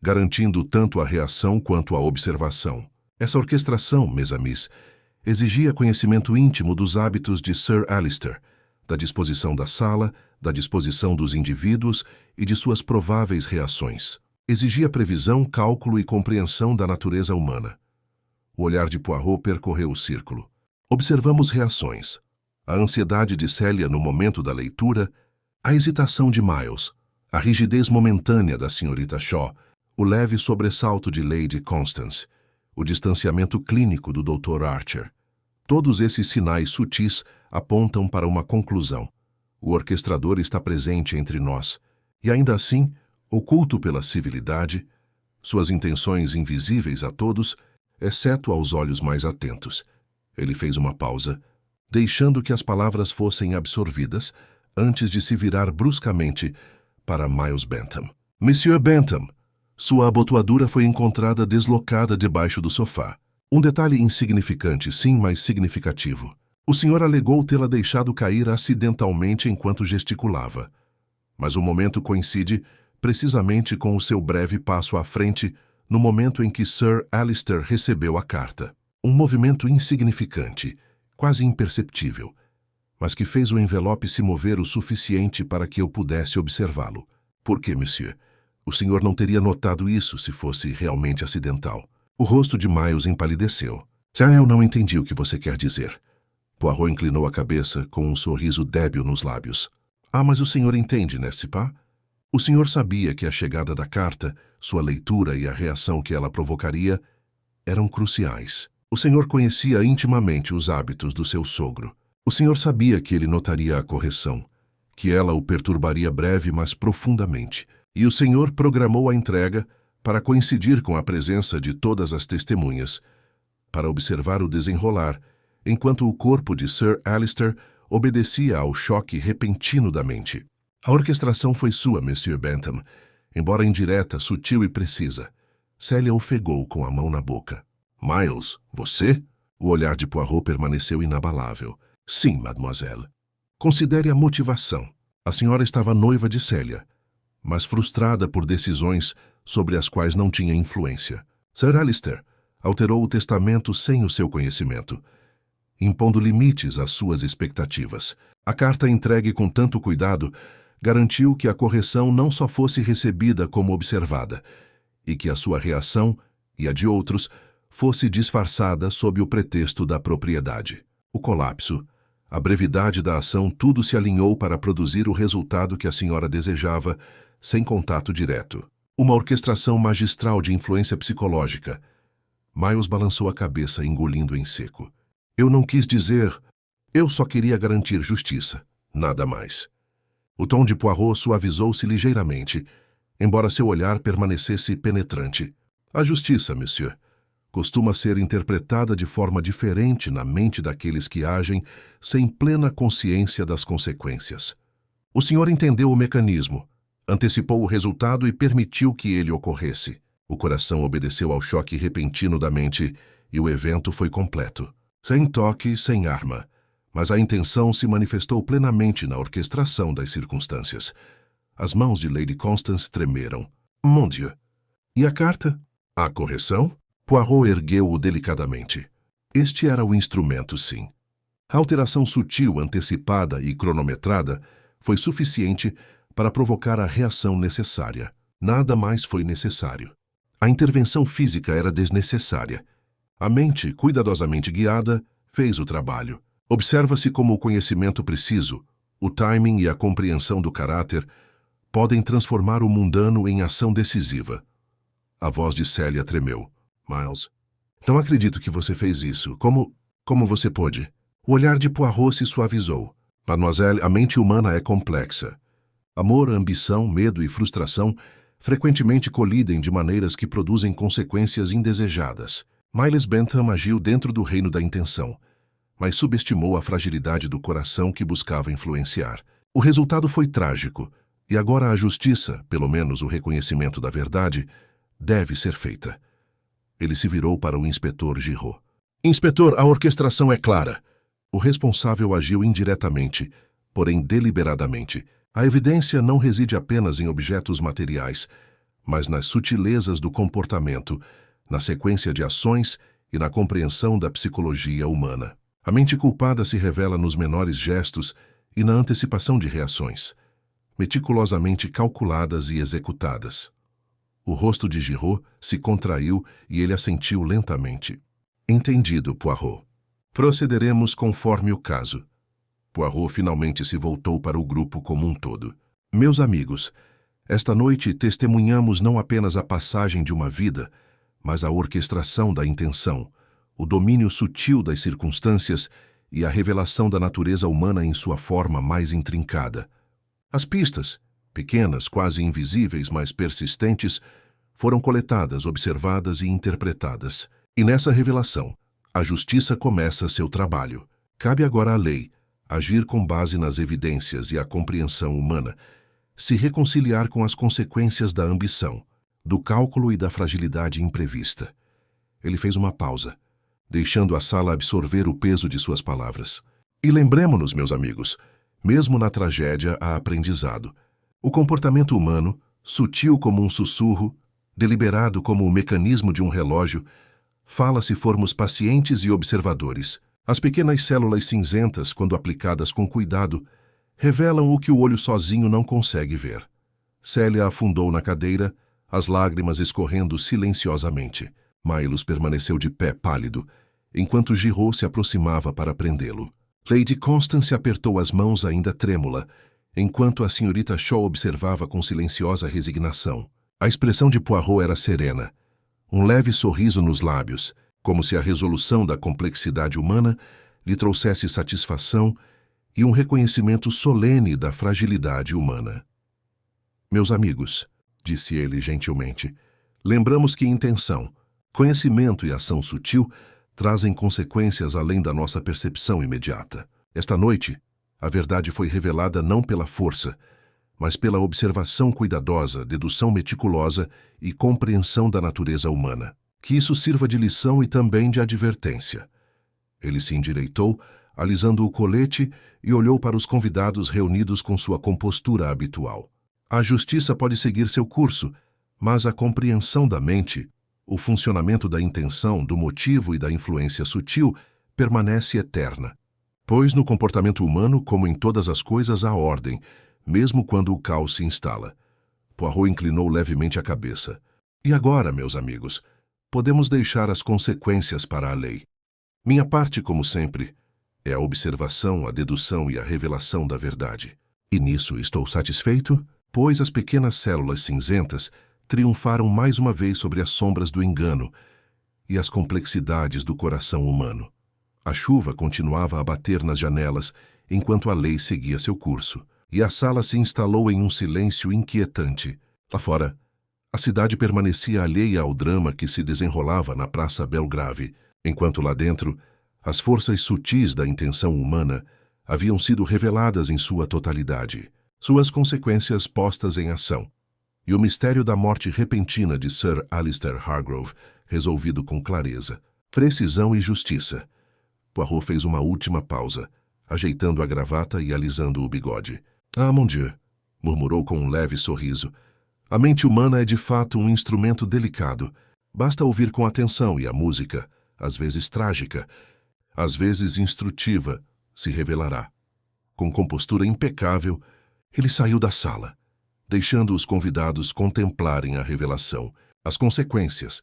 garantindo tanto a reação quanto a observação. Essa orquestração, mes amis, exigia conhecimento íntimo dos hábitos de Sir Alistair, da disposição da sala, da disposição dos indivíduos e de suas prováveis reações. Exigia previsão, cálculo e compreensão da natureza humana. O olhar de Poirot percorreu o círculo. Observamos reações. A ansiedade de Célia no momento da leitura, a hesitação de Miles, a rigidez momentânea da senhorita Shaw, o leve sobressalto de Lady Constance, o distanciamento clínico do Dr. Archer. Todos esses sinais sutis apontam para uma conclusão. O orquestrador está presente entre nós, e ainda assim, oculto pela civilidade, suas intenções invisíveis a todos, exceto aos olhos mais atentos. Ele fez uma pausa, deixando que as palavras fossem absorvidas, antes de se virar bruscamente para Miles Bentham. Monsieur Bentham, sua abotoadura foi encontrada deslocada debaixo do sofá. Um detalhe insignificante, sim, mas significativo. O senhor alegou tê-la deixado cair acidentalmente enquanto gesticulava. Mas o momento coincide precisamente com o seu breve passo à frente no momento em que Sir Alistair recebeu a carta. Um movimento insignificante, quase imperceptível, mas que fez o envelope se mover o suficiente para que eu pudesse observá-lo. Por que, monsieur? O senhor não teria notado isso se fosse realmente acidental. O rosto de Miles empalideceu. Já eu não entendi o que você quer dizer. Poirot inclinou a cabeça com um sorriso débil nos lábios. Ah, mas o senhor entende, n'est-ce pas? O senhor sabia que a chegada da carta, sua leitura e a reação que ela provocaria eram cruciais. O senhor conhecia intimamente os hábitos do seu sogro. O senhor sabia que ele notaria a correção, que ela o perturbaria breve, mas profundamente. E o senhor programou a entrega para coincidir com a presença de todas as testemunhas, para observar o desenrolar, enquanto o corpo de Sir Alistair obedecia ao choque repentino da mente. A orquestração foi sua, Monsieur Bentham, embora indireta, sutil e precisa. Célia ofegou com a mão na boca. Miles, você? O olhar de Poirot permaneceu inabalável. Sim, mademoiselle. Considere a motivação. A senhora estava noiva de Célia, mas frustrada por decisões sobre as quais não tinha influência. Sir Alistair alterou o testamento sem o seu conhecimento, impondo limites às suas expectativas. A carta entregue com tanto cuidado garantiu que a correção não só fosse recebida como observada, e que a sua reação, e a de outros, fosse disfarçada sob o pretexto da propriedade. O colapso, a brevidade da ação, tudo se alinhou para produzir o resultado que a senhora desejava, sem contato direto. Uma orquestração magistral de influência psicológica. Miles balançou a cabeça, engolindo em seco. Eu não quis dizer... Eu só queria garantir justiça. Nada mais. O tom de Poirot suavizou-se ligeiramente, embora seu olhar permanecesse penetrante. A justiça, monsieur, costuma ser interpretada de forma diferente na mente daqueles que agem sem plena consciência das consequências. O senhor entendeu o mecanismo, antecipou o resultado e permitiu que ele ocorresse. O coração obedeceu ao choque repentino da mente e o evento foi completo. Sem toque, sem arma, mas a intenção se manifestou plenamente na orquestração das circunstâncias. As mãos de Lady Constance tremeram. Mon Dieu! E a carta? A correção? Poirot ergueu-o delicadamente. Este era o instrumento, sim. A alteração sutil, antecipada e cronometrada foi suficiente para provocar a reação necessária. Nada mais foi necessário. A intervenção física era desnecessária. A mente, cuidadosamente guiada, fez o trabalho. Observa-se como o conhecimento preciso, o timing e a compreensão do caráter podem transformar o mundano em ação decisiva. A voz de Célia tremeu. Miles, não acredito que você fez isso. Como você pôde? O olhar de Poirot se suavizou. Mademoiselle, a mente humana é complexa. Amor, ambição, medo e frustração frequentemente colidem de maneiras que produzem consequências indesejadas. Miles Bentham agiu dentro do reino da intenção, mas subestimou a fragilidade do coração que buscava influenciar. O resultado foi trágico, e agora a justiça, pelo menos o reconhecimento da verdade, deve ser feita. Ele se virou para o inspetor Giraud. Inspetor, a orquestração é clara. O responsável agiu indiretamente, porém deliberadamente. A evidência não reside apenas em objetos materiais, mas nas sutilezas do comportamento, na sequência de ações e na compreensão da psicologia humana. A mente culpada se revela nos menores gestos e na antecipação de reações, meticulosamente calculadas e executadas. O rosto de Giraud se contraiu e ele assentiu lentamente. Entendido, Poirot. Procederemos conforme o caso. Poirot finalmente se voltou para o grupo como um todo. Meus amigos, esta noite testemunhamos não apenas a passagem de uma vida, mas a orquestração da intenção, o domínio sutil das circunstâncias e a revelação da natureza humana em sua forma mais intrincada. As pistas, pequenas, quase invisíveis, mas persistentes, foram coletadas, observadas e interpretadas. E nessa revelação, a justiça começa seu trabalho. Cabe agora à lei agir com base nas evidências e a compreensão humana, se reconciliar com as consequências da ambição, do cálculo e da fragilidade imprevista. Ele fez uma pausa, deixando a sala absorver o peso de suas palavras. E lembremo-nos, meus amigos, mesmo na tragédia há aprendizado. O comportamento humano, sutil como um sussurro, deliberado como o mecanismo de um relógio, fala se formos pacientes e observadores. As pequenas células cinzentas, quando aplicadas com cuidado, revelam o que o olho sozinho não consegue ver. Célia afundou na cadeira, as lágrimas escorrendo silenciosamente. Miles permaneceu de pé pálido, enquanto Giraud se aproximava para prendê-lo. Lady Constance apertou as mãos ainda trêmula, enquanto a senhorita Shaw observava com silenciosa resignação. A expressão de Poirot era serena, um leve sorriso nos lábios, como se a resolução da complexidade humana lhe trouxesse satisfação e um reconhecimento solene da fragilidade humana. Meus amigos, disse ele gentilmente, lembramos que intenção, conhecimento e ação sutil trazem consequências além da nossa percepção imediata. Esta noite, a verdade foi revelada não pela força, mas pela observação cuidadosa, dedução meticulosa e compreensão da natureza humana. Que isso sirva de lição e também de advertência. Ele se endireitou, alisando o colete, e olhou para os convidados reunidos com sua compostura habitual. A justiça pode seguir seu curso, mas a compreensão da mente, o funcionamento da intenção, do motivo e da influência sutil permanece eterna. Pois no comportamento humano, como em todas as coisas, há ordem, mesmo quando o caos se instala. Poirot inclinou levemente a cabeça. E agora, meus amigos, podemos deixar as consequências para a lei. Minha parte, como sempre, é a observação, a dedução e a revelação da verdade. E nisso estou satisfeito, pois as pequenas células cinzentas triunfaram mais uma vez sobre as sombras do engano e as complexidades do coração humano. A chuva continuava a bater nas janelas enquanto a lei seguia seu curso, e a sala se instalou em um silêncio inquietante. Lá fora, a cidade permanecia alheia ao drama que se desenrolava na Praça Belgrave, enquanto lá dentro, as forças sutis da intenção humana haviam sido reveladas em sua totalidade, suas consequências postas em ação, e o mistério da morte repentina de Sir Alistair Hargrove resolvido com clareza, precisão e justiça. Poirot fez uma última pausa, ajeitando a gravata e alisando o bigode. Ah, mon Dieu, murmurou com um leve sorriso. A mente humana é de fato um instrumento delicado. Basta ouvir com atenção e a música, às vezes trágica, às vezes instrutiva, se revelará. Com compostura impecável, ele saiu da sala, deixando os convidados contemplarem a revelação, as consequências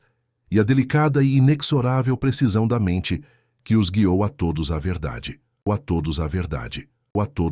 e a delicada e inexorável precisão da mente que os guiou a todos à verdade, ou a todos à verdade, ou a todos